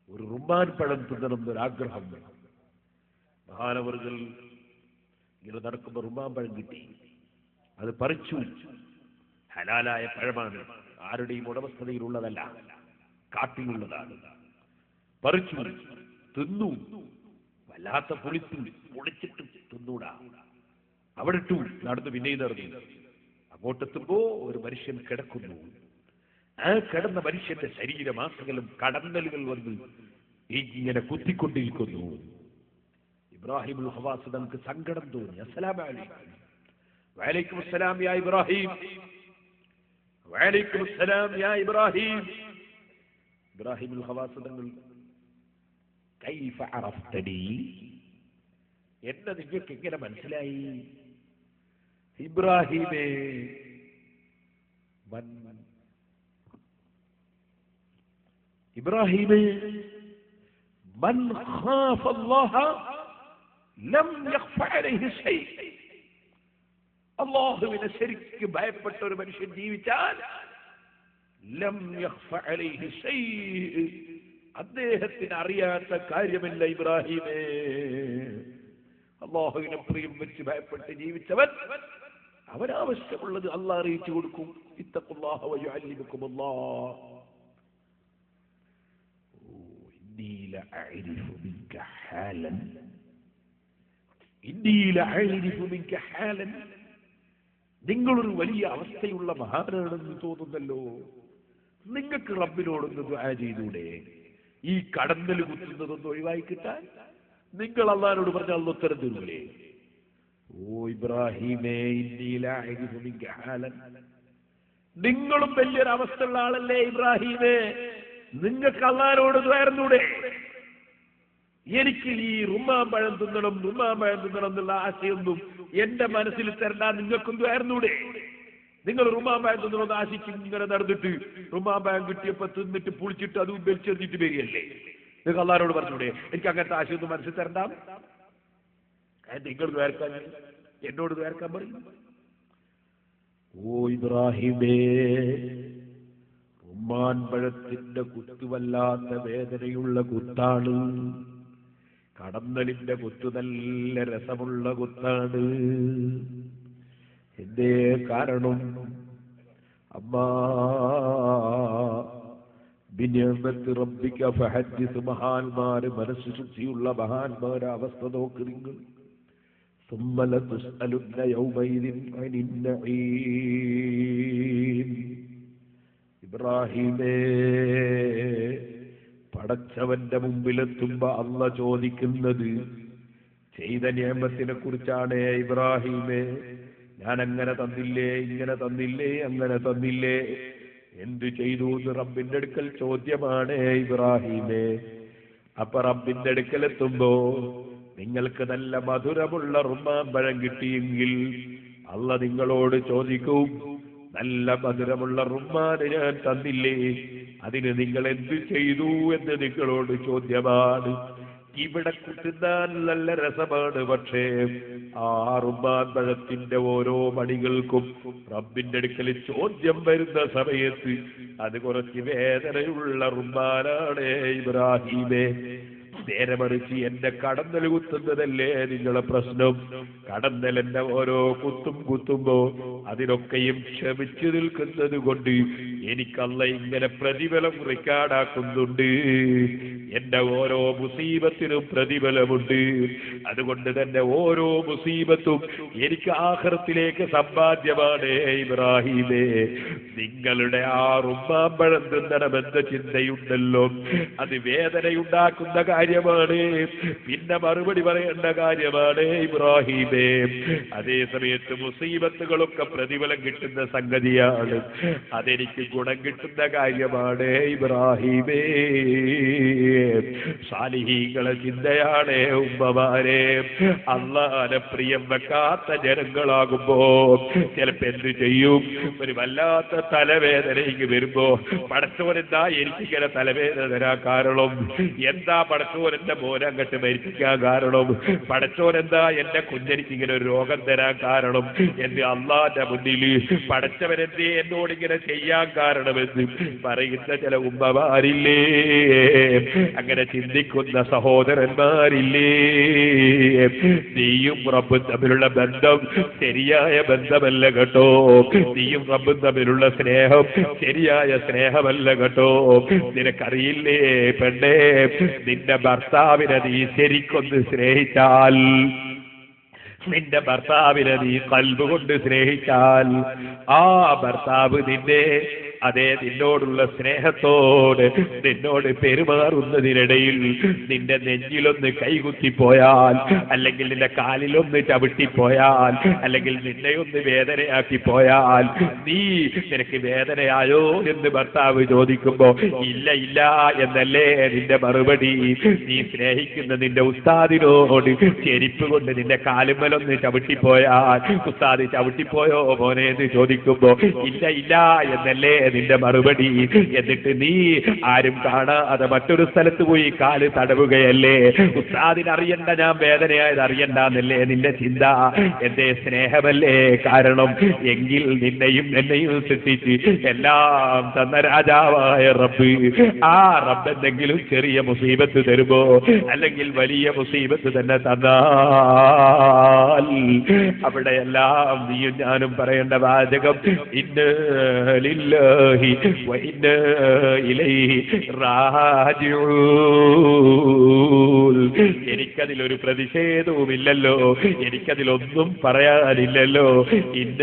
Speaker 1: ഒരു റുമ്മാൻ പഴം തിന്നണം എന്നൊരാഗ്രഹം. മഹാനവറുകൾ ഇങ്ങനെ നടക്കുമ്പോൾ റുമ്മാൻ പഴം കിട്ടി. അത് പറിച്ചു. ഹലാലായ പഴമാണ്, ആരുടെയും ഉടമസ്ഥതയിലുള്ളതല്ല, കാട്ടിലുള്ളതാണ്. പറിച്ചു, തിന്നു. വല്ലാത്ത പൊളിച്ചു, പൊളിച്ചിട്ട് തിന്നൂടാ. അവിടെ ഇട്ടു, നടന്നു പിന്നെയും നടന്നു. അങ്ങോട്ടെത്തുമ്പോ ഒരു മനുഷ്യൻ കിടക്കുന്നു. ആ കിടന്ന മനുഷ്യന്റെ ശരീരമാസകലം കടന്നലുകൾ വന്ന് ഇങ്ങനെ കുത്തിക്കൊണ്ടിരിക്കുന്നു. ഇബ്രാഹിം ഖവാസ് നമുക്ക് സങ്കടം തോന്നി. അസ്സലാമു അലൈക്കും. വഅലൈക്കും അസ്സലാം യാ ഇബ്രാഹിം. വഅലൈക്കും അസ്സലാം യാ ഇബ്രാഹിം. ഇബ്രാഹിം ഖവാസ് തങ്ങൾ കൈഫ അറഫ്തനി, എന്നെ നിങ്ങൾക്ക് എങ്ങനെ മനസ്സിലായി? ഇബ്രാഹിമേ, ഇബ്രാഹിമേ, മൻ ഖാഫ അല്ലാഹ ലം യഖ്ഫ അലൈഹി ശൈ. അല്ലാഹുവിനെ ശരിക്ക് ഭയപ്പെട്ട ഒരു മനുഷ്യൻ ജീവിച്ചാൽ ലം യഖ്ഫ അലൈഹി ശൈ, അദ്ദേഹത്തിന് അറിയാത്ത കാര്യമില്ല. ഇബ്രാഹിമേ, അല്ലാഹുവിനെ പ്രിയം വെച്ച് ഭയപ്പെട്ട് ജീവിച്ചവൻ അവനാവശ്യമുള്ളത് അല്ലാഹ് അറിയിച്ചു കൊടുക്കും. ഇത്തഖുല്ലാഹ വയുഅല്ലിമുകുമുല്ലാഹ്. ഇന്നി ലഅരിഫു മിൻക ഹാലൻ, ഇന്നി ലഅരിഫു മിൻക ഹാലൻ. നിങ്ങളൊരു വലിയ അവസ്ഥയുള്ള മഹാനാണെന്ന് തോന്നുന്നല്ലോ. നിങ്ങൾക്ക് റബ്ബിനോടൊന്ന് ദുആ ചെയ്തൂടെ? ഈ കടന്നൽ കുത്തുന്നതൊന്ന് ഒഴിവായി കിട്ടാൻ നിങ്ങൾ അല്ലാഹുവോട് പറഞ്ഞാൽ അല്ലാഹു ഉത്തരം തരൂലേ? ഓ ഇബ്രാഹിമേ, ഇന്നി ലഅരിഫു മിൻക ഹാലൻ. നിങ്ങളും വലിയൊരു അവസ്ഥയുള്ള ആളല്ലേ ഇബ്രാഹിമേ? നിങ്ങൾക്ക് അല്ലാഹുവോട് ദുആ ചെയ്തൂടെ? എനിക്ക് ഈ റുമ്മാൻ പഴം തിന്നണം എന്നുള്ള ആശയൊന്നും എന്റെ മനസ്സിൽ തരണ്ട. നിങ്ങൾക്കും ദുആ ചെയ്തൂടെ? നിങ്ങൾ റുമ്മാൻ പഴം തിന്നണമെന്ന് ആശിച്ച് ഇങ്ങനെ നടന്നിട്ട് റുമ്മാൻ പഴം കിട്ടിയപ്പോ തിന്നിട്ട് പുളിച്ചിട്ട് അതും വലിച്ചെറിഞ്ഞിട്ട് വരികയല്ലേ? നിങ്ങൾക്ക് അല്ലാഹുവോട് പറഞ്ഞൂടെ എനിക്ക് അങ്ങനത്തെ ആശയൊന്നും മനസ്സിൽ തരണ്ട? നിങ്ങൾ ദ്വാരക്കാൻ, എന്നോട് ദ്വാരക്കാൻ പറയും. ഓ ഇബ്രാഹിമേ, റുമ്മാൻ പഴത്തിന്റെ കുത്തുവല്ലാത്ത വേദനയുള്ള കുത്താണ്. കടന്നലിന്റെ കുത്തു നല്ല രസമുള്ള കുത്താണ്. എന്തേ കാരണം? അമ്മാ ബിനിഅമത്തി റബ്ബിക ഫഹദ്ദിസ്. മഹാന്മാര്, മനസ്സ് ശുദ്ധിയുള്ള മഹാന്മാരെ അവസ്ഥ നോക്ക് നിങ്ങൾ. ثم لتسألن يومئذ عن النعيم. ഇബ്രാഹിമേ, പടച്ചവന്റെ മുമ്പിലെത്തുമ്പോ അല്ലാഹ് ചോദിക്കുന്നത് ചെയ്ത നിഅമത്തിനെ കുറിച്ചാണ്. ഇബ്രാഹിമേ, ഞാൻ അങ്ങനെ തന്നില്ലേ, ഇങ്ങനെ തന്നില്ലേ, അങ്ങനെ തന്നില്ലേ, എന്തു ചെയ്തു എന്ന് റബ്ബിന്റെ അടുക്കൽ ചോദ്യമാണ് ഇബ്രാഹിമേ. അപ്പൊ റബ്ബിന്റെ അടുക്കലെത്തുമ്പോ നിങ്ങൾക്ക് നല്ല മധുരമുള്ള റുമ്മാൻ പഴം കിട്ടിയെങ്കിൽ അല്ലാഹ് നിങ്ങളോട് ചോദിക്കും, നല്ല മധുരമുള്ള റുമ്മാന് ഞാൻ തന്നില്ലേ, അതിന് നിങ്ങൾ എന്ത് ചെയ്തു എന്ന് നിങ്ങളോട് ചോദ്യമാണ്. ഇവിടെ കുത്തുന്നാൻ നല്ല രസമാണ്, പക്ഷേ ആ റുമ്മാൻ പഴത്തിന്റെ ഓരോ മണികൾക്കും റബ്ബിന്റെ അടുക്കൽ ചോദ്യം വരുന്ന സമയത്ത് അത് കുറച്ച് വേദനയുള്ള റുമ്മാനാണ് ഇബ്രാഹിമേ. നേരെ മറിച്ച് എന്റെ കടന്നൽ കുത്തുന്നതല്ലേ നിങ്ങളെ പ്രശ്നം. കടന്നൽ എന്റെ ഓരോ കുത്തുമ്പോ അതിനൊക്കെയും ക്ഷമിച്ചു നിൽക്കുന്നത് കൊണ്ട് എനിക്കല്ല ഇങ്ങനെ പ്രതിഫലം റെക്കോർഡാക്കുന്നുണ്ട്. എന്റെ ഓരോ മുസീബത്തിനും പ്രതിഫലമുണ്ട്. അതുകൊണ്ട് തന്നെ ഓരോ മുസീബത്തും എനിക്ക് ആഖിറത്തിലേക്ക് സമ്പാദ്യമാണ്. ഇബ്രാഹിമേ, നിങ്ങളുടെ ആ റുമ്മാമ്പഴം തിന്നണമെന്ന ചിന്തയുണ്ടല്ലോ, അത് വേദനയുണ്ടാക്കുന്ന കാര്യമാണ്, പിന്നെ മറുപടി പറയേണ്ട കാര്യമാണ് ഇബ്രാഹിമേ. അതേ സമയത്ത് മുസീബത്തുകളൊക്കെ പ്രതിഫലം കിട്ടുന്ന സംഗതിയാണ്, അതെനിക്ക് ഗുണം കിട്ടുന്ന കാര്യമാണ് ഇബ്രാഹിമേ. സാലിഹീങ്ങളെ ചിന്തയാണ് ഉമ്മമാരെ. അല്ലാഹുവിനെ പ്രിയം വെക്കാത്ത ജനങ്ങളാകുമ്പോ ചിലപ്പോ എന്ത് ചെയ്യും, ഒരു വല്ലാത്ത തലവേദനയ്ക്ക് വരുമ്പോ പടച്ചോനെന്താ എനിക്കിങ്ങനെ തലവേദന തരാൻ കാരണം, എന്താ പടച്ചോൻ എന്റെ മോനെ അങ്ങട്ട് മരിപ്പിക്കാൻ കാരണം, പടച്ചോനെന്താ എന്റെ കുഞ്ഞനിക്ക് ഇങ്ങനെ ഒരു രോഗം തരാൻ കാരണം എന്ന് അള്ളാന്റെ മുന്നിൽ പടച്ചവനെന്തേ എന്നോടിങ്ങനെ ചെയ്യാൻ കാരണമെന്ന് പറയുന്ന ചില ഉമ്മമാരില്ലേ, അങ്ങനെ ചിന്തിക്കുന്ന സഹോദരന്മാരില്ലേ. നീയും റബ്ബും തമ്മിലുള്ള ബന്ധം ശരിയായ ബന്ധമല്ല കേട്ടോ. നീയും റബ്ബും തമ്മിലുള്ള സ്നേഹം ശരിയായ സ്നേഹമല്ല കേട്ടോ. നിനക്കറിയില്ലേ പെണ്ണേ, നിന്റെ ഭർത്താവിനെ നീ ശരിക്കൊന്ന് സ്നേഹിച്ചാൽ, നിന്റെ ഭർത്താവിനെ നീ ഖൽബ് കൊണ്ട് സ്നേഹിച്ചാൽ, ആ ഭർത്താവ് നിന്നെ അതേ നിന്നോടുള്ള സ്നേഹത്തോട് നിന്നോട് പെരുമാറുന്നതിനിടയിൽ നിന്റെ നെഞ്ചിലൊന്ന് കൈകുത്തിപ്പോയാൽ, അല്ലെങ്കിൽ നിന്റെ കാലിലൊന്ന് ചവിട്ടിപ്പോയാൽ, അല്ലെങ്കിൽ നിന്നെയൊന്ന് വേദനയാക്കി പോയാൽ, നിനക്ക് വേദനയായോ എന്ന് ഭർത്താവ് ചോദിക്കുമ്പോ ഇല്ല ഇല്ല എന്നല്ലേ നിന്റെ മറുപടി. നീ സ്നേഹിക്കുന്ന നിന്റെ ഉസ്താദിനോട് ചെരിപ്പ് കൊണ്ട് നിന്റെ കാലുമ്മലൊന്ന് ചവിട്ടിപ്പോയാൽ, ഉസ്താദ് ചവിട്ടിപ്പോയോ മോനെ എന്ന് ചോദിക്കുമ്പോ ഇല്ല ഇല്ല എന്നല്ലേ നിന്റെ മറുപടി. എന്നിട്ട് നീ ആരും കാണാതെ മറ്റൊരു സ്ഥലത്ത് പോയി കാല് തടവുകയല്ലേ. ഉസ്താദിന് അറിയണ്ട ഞാൻ വേദനയായത് അറിയണ്ടെന്നല്ലേ നിന്റെ ചിന്ത. എന്റെ സ്നേഹമല്ലേ കാരണം. എങ്കിൽ നിന്നെയും എന്നെയും സൃഷ്ടിച്ച് എല്ലാം തന്ന രാജാവായ റബ്ബ്, ആ റബ്ബ് എന്തെങ്കിലും ചെറിയ മുസീബത്ത് തരുമോ, അല്ലെങ്കിൽ വലിയ മുസീബത്ത് തന്നെ തന്നാൽ അവിടെയെല്ലാം നീയും ഞാനും പറയേണ്ട വാചകം ഇന്ന ലില്ലാഹി വ ഇന്ന ഇലൈഹി റാജിഊൻ. എനിക്കതിലൊരു പ്രതിഷേധവുമില്ലല്ലോ, എനിക്കതിലൊന്നും പറയാനില്ലല്ലോ. ഇന്ന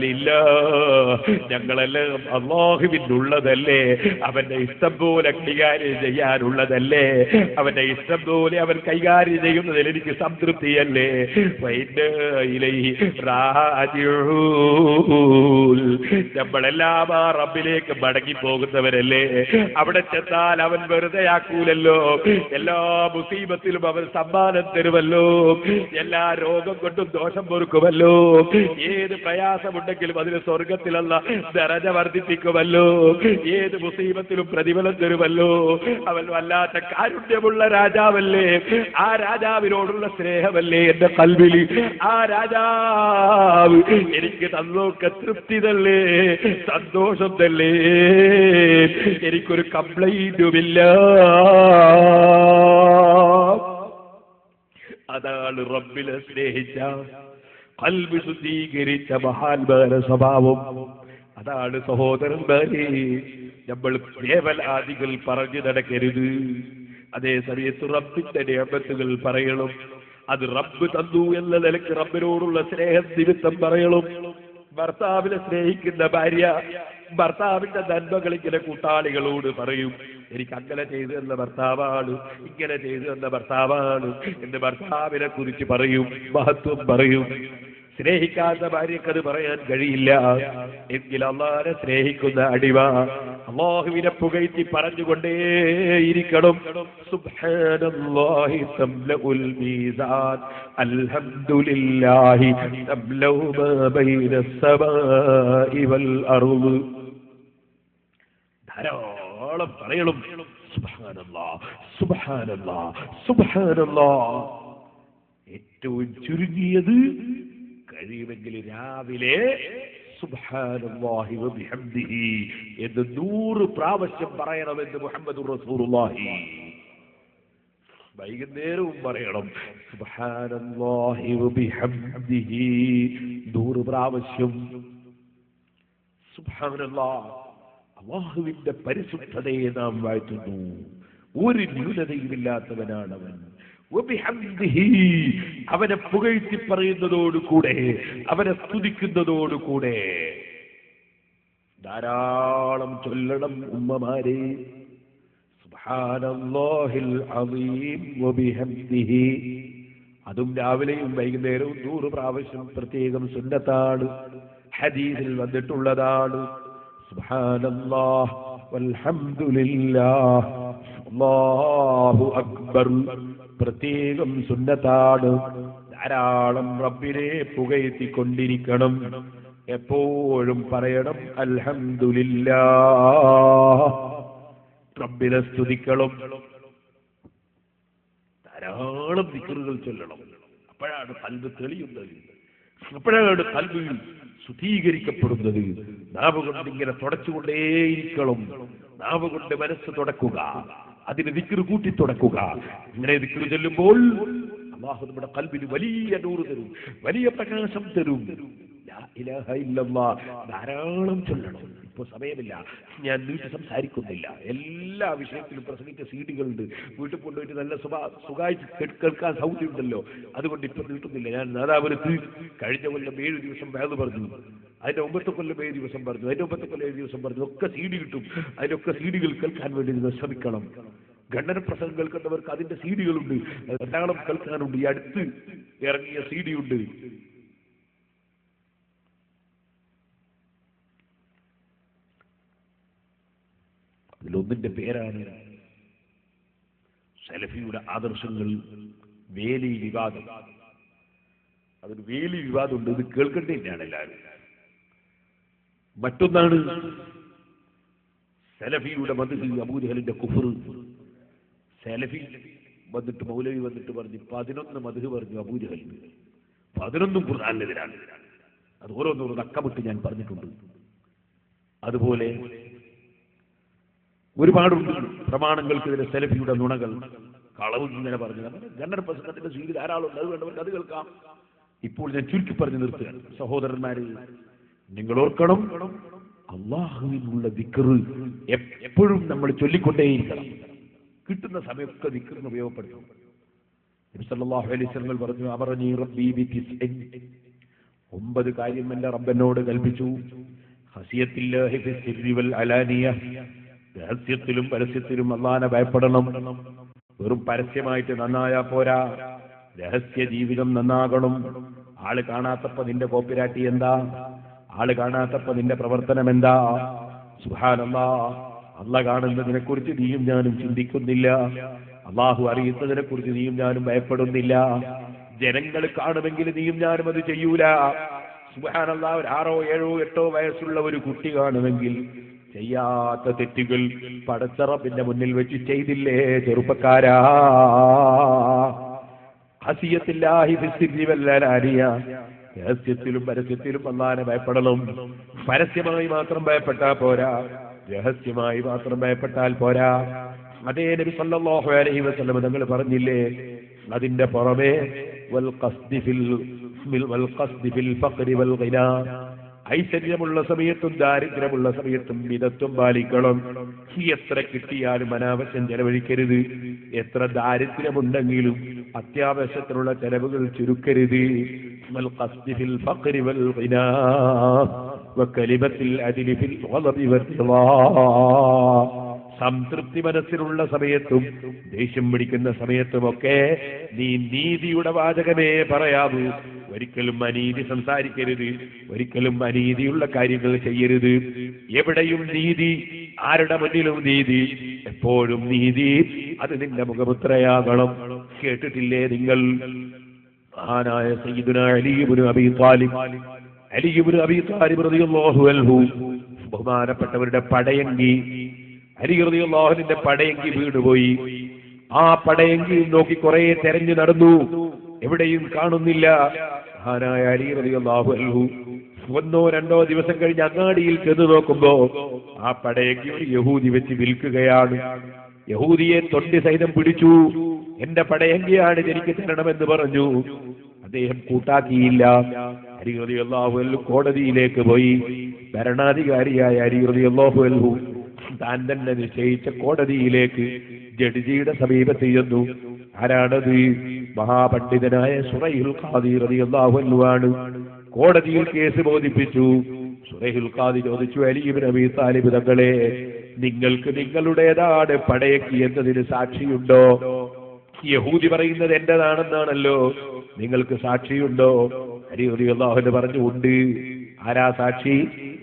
Speaker 1: ലില്ലാഹ്, ഞങ്ങളെല്ലാം അല്ലാഹുവിനുള്ളതല്ലേ, അവന്റെ ഇഷ്ടം പോലെ കൈകാര്യം ചെയ്യാനുള്ളതല്ലേ, അവന്റെ ഇഷ്ടം പോലെ അവൻ കൈകാര്യം ചെയ്യുന്നതിൽ എനിക്ക് സംതൃപ്തിയല്ലേ. വ ഇന്ന ഇലൈഹി റാജിഊൻ. നമ്മളെല്ലാം ആ റബ്ബിലേക്ക് മടങ്ങി പോകുന്നവരല്ലേ. അവിടെ ചെന്നാൽ അവൻ വെറുതെ ആക്കൂലല്ലോ. എല്ലാ മുസീബത്തിലും അവൻ സമ്മാനം തരുമല്ലോ. എല്ലാ രോഗം കൊണ്ടും ദോഷം പൊറുക്കുമല്ലോ. ഏത് പ്രയാസമുണ്ടെങ്കിലും അതിന് സ്വർഗത്തിലല്ല ദറജ വർദ്ധിപ്പിക്കുമല്ലോ. ഏത് മുസീബത്തിലും പ്രതിഫലം തരുമല്ലോ. അവൻ വല്ലാത്ത കാരുണ്യമുള്ള രാജാവല്ലേ. ആ രാജാവിനോടുള്ള സ്നേഹമല്ലേ എന്റെ കൽവിൽ. ആ രാജാവ് എനിക്ക് തന്നൊക്കെ തൃപ്തി തല്ലേ, സന്തോഷം തല്ലേ. എനിക്കൊരു കംപ്ലൈന്റുമില്ല. അതാണ് റബ്ബിനെ സ്നേഹിച്ച, ഖൽബ് ശുദ്ധീകരിച്ച മഹാന്മാരുടെ സ്വഭാവം. അതാണ് സഹോദരന്മാരെ, നമ്മൾ വേവലാദികൾ പറഞ്ഞു നടക്കരുത്. അതേ സമയത്ത് റബ്ബിന്റെ നിഅമത്തുകൾ പറയണം. അത് റബ്ബ് തന്നു എന്ന നിലയ്ക്ക് റബ്ബിനോടുള്ള സ്നേഹം നിമിത്തം പറയണം. ഭർത്താവിനെ സ്നേഹിക്കുന്ന ഭാര്യ ഭർത്താവിന്റെ നന്മകൾ ഇങ്ങനെ കൂട്ടാളികളോട് പറയും. എനിക്ക് അങ്ങനെ ചെയ്തു എന്ന ഭർത്താവാണ്, ഇങ്ങനെ ചെയ്തു എന്ന ഭർത്താവാണ് എന്ന് ഭർത്താവിനെ കുറിച്ച് പറയും, മഹത്വം പറയും. സ്നേഹിക്കാത്ത ഭാര്യക്കത് പറയാൻ കഴിയില്ല. എങ്കിൽ അല്ലാഹുവിനെ സ്നേഹിക്കുന്ന അടിമ അല്ലാഹുവിനെ പുകഴ്ത്തി പറഞ്ഞുകൊണ്ടേയിരിക്കണം. സുബ്ഹാനല്ലാഹി തംലഉൽ മീസാൻ അൽഹംദുലില്ലാഹി തംലഉ മാ ബൈനസ് സമാഇ വൽ അർള്. ധാരാളം പറയണം സുബ്ഹാനല്ലാഹ് സുബ്ഹാനല്ലാഹ് സുബ്ഹാനല്ലാഹ്. ഏറ്റവും ചുരുങ്ങിയത് കഴിയുമെങ്കിൽ രാവിലെ സുബ്ഹാനല്ലാഹി വബിഹംദിഹി എന്ന് 100 പ്രാവശ്യം പറയണമെന്ന് മുഹമ്മദുർ റസൂലുള്ളാഹി. വൈകുന്നേരവും പറയണം സുബ്ഹാനല്ലാഹി വബിഹംദിഹി 100 പ്രാവശ്യം. സുബ്ഹാനല്ലാഹ്, അല്ലാഹുവിന്റെ പരിശുദ്ധതയെ നാം വാഴ്ത്തുന്നു. ഒരു ന്യൂനതയുമില്ലാത്തവനാണവൻ. വബിഹംദിഹി, അവനെ പുകഴ്ത്തി പറയുന്നതോടുകൂടെ, അവനെ സ്തുതിക്കുന്നതോടുകൂടെ ധാരാളം ചൊല്ലണം ഉമ്മമാരെ. സുബ്ഹാനല്ലാഹിൽ അസീം വബിഹംദിഹി. അതും രാവിലെയും വൈകുന്നേരവും 100 പ്രാവശ്യം പ്രത്യേകം സുന്നത്താണ്, ഹദീസിൽ വന്നിട്ടുള്ളതാണ്. സുബ്ഹാനല്ലാഹ് വൽഹംദുലില്ലാഹ് അല്ലാഹു അക്ബർ പ്രത്യേകം സുന്നത്താണ്. ധാരാളം റബ്ബിനെ പുകഴ്ത്തിക്കൊണ്ടിരിക്കണം. എപ്പോഴും പറയണം അൽഹംദുലില്ലാഹ്, റബ്ബിനെ സ്തുതിക്കണം. ധാരാളം ദിക്റുകൾ ചൊല്ലണം. അപ്പോഴാണ് ഖൽബ് തെളിയുന്നത്, അപ്പോഴാണ് ഖൽബ് ശുദ്ധീകരിക്കപ്പെടുന്നത്. നാവ് കൊണ്ട് ഇങ്ങനെ തുടച്ചുകൊണ്ടേയിരിക്കണം. നാവ് കൊണ്ട് മനസ്സ് തുടക്കുക, അതിന് ദിക്ർ കൂട്ടി തുടക്കുക. ഇങ്ങനെ ദിക്ർ ചൊല്ലുമ്പോൾ അല്ലാഹു നമ്മുടെ ഖൽബിന് വലിയ നൂറ് തരും, വലിയ പ്രകാശം തരും. ലാ ഇലാഹ ഇല്ലല്ലാഹ് ധാരാളം ചൊല്ലണം. ഇപ്പോൾ സമയമില്ല, ഞാൻ നീട്ടി സംസാരിക്കുന്നില്ല. എല്ലാ വിഷയത്തിലും പ്രസംഗിച്ച സീഡികളുണ്ട്. വീട്ടിൽ കൊണ്ടുപോയിട്ട് നല്ല സുഖമായി കേൾക്കാൻ സൗകര്യമുണ്ടല്ലോ. അതുകൊണ്ട് ഇപ്പം നീട്ടുന്നില്ല. ഞാൻ നാദാപുരത്ത് കഴിഞ്ഞ കൊല്ലം 7 ദിവസം വേദ പറഞ്ഞു, അതിന്റെ 9 കൊല്ലം 7 ദിവസം പറഞ്ഞു, അതിന്റെ 9 കൊല്ലം 7 ദിവസം പറഞ്ഞു. ഒക്കെ സീഡി കിട്ടും. അതിനൊക്കെ സീഡികൾ കേൾക്കാൻ വേണ്ടി നിങ്ങൾ ശ്രമിക്കണം. ഖണ്ഡന പ്രസംഗം കേൾക്കുന്നവർക്ക് അതിന്റെ സീഡികളുണ്ട്, ധാരാളം കേൾക്കാനുണ്ട്. ഈ അടുത്ത് ഇറങ്ങിയ സീഡി ഉണ്ട്. അതിലൊന്നിന്റെ പേരാണ് സലഫിയുടെ ആദർശങ്ങൾ വേലി വിവാദം. അതൊരു വേലി വിവാദമുണ്ട്, ഇത് കേൾക്കേണ്ടതാണ് എല്ലാവരും. മറ്റൊന്നാണ് സലഫിയുടെ മദ്ഹ്, അബൂജഹലിന്റെ കുഫർ. സലഫി വന്നിട്ട് മൗലവി വന്നിട്ട് പറഞ്ഞു 11 മദ്ഹ് പറഞ്ഞു അബൂജഹലിന്, 11 ഖുർആനിനെതിരാണ്. അത് ഓരോന്നോരോന്ന് അക്കമിട്ട് ഞാൻ പറഞ്ഞിട്ടുണ്ട്. അതുപോലെ ഒരുപാടുണ്ട് പ്രമാണങ്ങൾക്കെതിരെ സലഫിയുടെ നുണകൾ, കളവ് ഇങ്ങനെ പറഞ്ഞു. ഖണ്ഡന പ്രസംഗത്തിന്റെ സീഡി ധാരാളം ഉണ്ട്, അത് വേണ്ടവർക്ക് അത് കേൾക്കാം. ഇപ്പോൾ ഞാൻ ചുരുക്കി പറഞ്ഞു നിർത്തുകയാണ്. സഹോദരന്മാരെ, നിങ്ങൾ ഓർക്കണം, അല്ലാഹുവിനുള്ള ദിക്ർ എപ്പോഴും നമ്മൾ ചൊല്ലിക്കൊണ്ടേയിരിക്കണം. കിട്ടുന്ന സമയമൊക്കെ ദിക്റിന് ഉപയോഗപ്പെടുത്തും. നബി സല്ലല്ലാഹു അലൈഹി വസല്ലം പറഞ്ഞു, അമറനി റബ്ബി ബിതിസ്ഇൻ, 9 കാര്യം എന്റെ റബ്ബനോട് കൽപ്പിച്ചു. ഖസിയത്തില്ലാഹി ഫിസ്സിർരി വൽ അലാനിയ, രഹസ്യത്തിലും പരസ്യത്തിലും അല്ലാഹനെ ഭയപ്പെടണം. വെറും പരസ്യമായിട്ട് നന്നായാ പോരാ, രഹസ്യ ജീവിതം നന്നാകണം. ആള് കാണാത്തപ്പോ നിന്റെ കോപ്പിരാട്ടി എന്താ? ആള് കാണാത്തപ്പോ നിന്റെ പ്രവർത്തനം എന്താ? സുബ്ഹാനല്ലാഹ്, അല്ലാഹ് കാണുന്നതിനെ കുറിച്ച് നീയും ഞാനും ചിന്തിക്കുന്നില്ല. അല്ലാഹു അറിയുന്നതിനെ കുറിച്ച് നീയും ഞാനും ഭയപ്പെടുന്നില്ല. ജനങ്ങൾ കാണുമെങ്കിൽ നീയും ഞാനും അത് ചെയ്യൂല. സുബ്ഹാനല്ലാഹ്, ഒരു 6, 7, 8 വയസ്സുള്ള ഒരു കുട്ടി കാണുമെങ്കിൽ ചെയ്യാത്ത തെറ്റുകൾ പടച്ച റബ്ബിന്റെ മുന്നിൽ വെച്ച് ചെയ്തില്ലേ ചെറുപ്പക്കാരാ? ഖസിയത്തില്ലാഹി ഫിസ്സിർരി വൽ അലാനിയ, രഹസ്യത്തിലും പരസ്യത്തിലും അല്ലാഹനെ ഭയപ്പെടണം. പരസ്യമായി മാത്രം ഭയപ്പെട്ടാൽ പോരാ, രഹസ്യമായി മാത്രം ഭയപ്പെട്ടാൽ പോരാ. അതേ നബി സല്ലല്ലാഹു അലൈഹി വസല്ലം തങ്ങൾ പറഞ്ഞില്ലേ, അതിന്റെ പുറമെ വൽ ഖസ്ദി ഫിൽ ഫഖ്രി വൽ ഗിനാ, ഐശ്വര്യമുള്ള സമയത്തും ദാരിദ്ര്യമുള്ള സമയത്തും മിതത്വം പാലിക്കണം. എത്ര കിട്ടിയാലും അനാവശ്യം ചെലവഴിക്കരുത്. എത്ര ദാരിദ്ര്യമുണ്ടെങ്കിലും അത്യാവശ്യത്തിനുള്ള ചെലവുകൾ ചുരുക്കരുത്. വൽ ഖസ്ദി ഫിൽ ഫഖ്രി വൽ ഗിനാ വകലിമത്തിൽ അദ്ലി ഫിൽ ഗളബി വൽറിളാ, സംതൃപ്തി മനസ്സിലുള്ള സമയത്തും ദേഷ്യം പിടിക്കുന്ന സമയത്തുമൊക്കെ നീ നീതിയുടെ വാചകമേ പറയാവൂ. ഒരിക്കലും അനീതി സംസാരിക്കരുത്, ഒരിക്കലും അനീതിയുള്ള കാര്യങ്ങൾ ചെയ്യരുത്. എവിടെയും നീതി, ആരുടെ മുന്നിലും നീതി, എപ്പോഴും നീതി, അത് നിന്റെ മുഖമുദ്രയാകണം. കേട്ടിട്ടില്ലേ നിങ്ങൾ മഹാനായ സയ്യിദുനാ അലി ഇബ്നു അബീ താലിബ്, അലി ഇബ്നു അബീ താലിബ് റളിയല്ലാഹു അൻഹു, ബഹുമാനപ്പെട്ടവരുടെ പടയങ്കി, അലി റളിയല്ലാഹു അൻഹുവിന്റെ പടയങ്കി വീണുപോയി. ആ പടയങ്കി നോക്കി കുറെ തെരഞ്ഞു നടന്നു, എവിടെയും കാണുന്നില്ല. മഹാനായ അലി റളിയല്ലാഹു അൻഹു 1, 2 ദിവസം കഴിഞ്ഞ് അങ്ങാടിയിൽ ചെന്ന് നോക്കുമ്പോ ആ പടയങ്കി ഒരു യഹൂദി വെച്ച് വിൽക്കുകയാണ്. യഹൂദിയെ തൊണ്ടി സഹിതം പിടിച്ചു. എന്റെ പടയങ്കിയാണ് എനിക്ക് തരണമെന്ന് പറഞ്ഞു. അദ്ദേഹം കൂട്ടാക്കിയില്ല. അലി റളിയല്ലാഹു അൻഹു കോടതിയിലേക്ക് പോയി. ഭരണാധികാരിയായ അലി റളിയല്ലാഹു അൻഹു താൻ തന്നെ നിശ്ചയിച്ച കോടതിയിലേക്ക് ജഡ്ജിയുടെ സമീപത്ത് ചെന്നു. ആരാണത്? മഹാപണ്ഡിതനായ ശുറൈഹുൽ ഖാദി റളിയല്ലാഹു അൻഹു ആണ്. കോടതിയിൽ കേസ് ബോധിപ്പിച്ചു. ശുറൈഹുൽ ഖാദി ചോദിച്ചു, അലി ഇബ്നു അബീ താലിബ് തങ്ങളെ, നിങ്ങൾക്ക് നിങ്ങളുടേതാണ് പടയക്കി എന്നതിന് സാക്ഷിയുണ്ടോ? യഹൂദി പറയുന്നത് എന്റേതാണെന്നാണല്ലോ, നിങ്ങൾക്ക് സാക്ഷിയുണ്ടോ? അലി റളിയല്ലാഹു അൻഹു പറഞ്ഞു, ഉണ്ട്. ആരാ സാക്ഷി?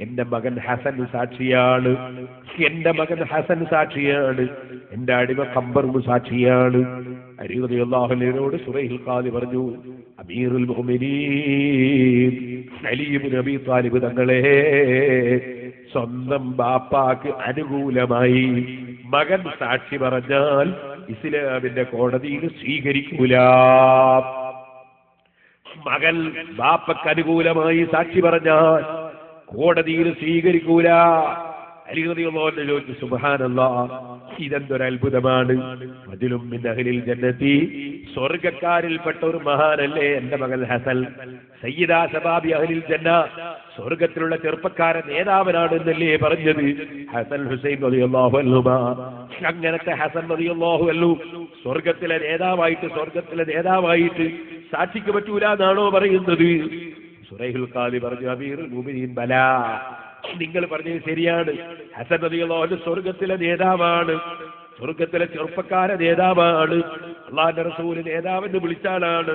Speaker 1: എന്റെ മകൻ ഹസൻ സാക്ഷിയാണ്. എന്റെ മകൻ ഹസൻ സാക്ഷിയാണ്. എന്റെ അടിമ ഖംബറും സാക്ഷിയാണ്. അലി റളിയല്ലാഹു അൻഹുവിനോട് ശുറൈഹുൽ ഖാദി പറഞ്ഞു, അമീറുൽ മുഅ്മിനീൻ അലി ഇബ്നു അബീ താലിബ് തങ്ങളെ, സ്വന്തം ബാപ്പാക്ക് അനുകൂലമായി മകൻ സാക്ഷി പറഞ്ഞാൽ ഇസ്ലാമിന്റെ കോടതിയിൽ സ്വീകരിക്കൂല. മകൻ ബാപ്പക്ക് അനുകൂലമായി സാക്ഷി പറഞ്ഞാൽ കോടതിയിൽ സ്വീകരിക്കൂല. അലി റളിയല്ലാഹു അൻഹു ചോദിച്ചു, സുബ്ഹാനല്ലാഹ്, ഇതെന്തൊരു അത്ഭുതമാണ്. റജുലുൻ മിൻ അഹ്ലിൽ ജന്നതി, സ്വർഗ്ഗക്കാരിൽപ്പെട്ട ഒരു മഹാനല്ലേ എന്റെ മകൻ ഹസൻ. സയ്യിദാ ശബാബി അഹ്ലിൽ ജന്ന, സ്വർഗ്ഗത്തിലുള്ള ചെറുപ്പക്കാരൻ നേതാവനാണ് എന്നല്ലേ പറഞ്ഞത് ഹസൻ ഹുസൈൻ റളിയല്ലാഹു അൻഹുമാ. അങ്ങനത്തെ ഹസൻ റളിയല്ലാഹു അൻഹു സ്വർഗ്ഗത്തിലെ നേതാവായിട്ട് സാക്ഷിക്ക് പറ്റൂല എന്നാണോ പറയുന്നത്? ശുറൈഹുൽ ഖാദി പറഞ്ഞു, അമീറുൽ മുഅ്മിനീൻ ബലാ, നിങ്ങൾ പറഞ്ഞത് ശരിയാണ്. ഹസൻ റളിയല്ലാഹു അൻഹു സ്വർഗ്ഗത്തിലെ നേതാവാണ്, സ്വർഗ്ഗത്തിലെ ചെറുപ്പക്കാര നേതാവാണ്. അല്ലാഹുവിന്റെ റസൂൽ നേതാവെന്ന് വിളിച്ചാലാണ്.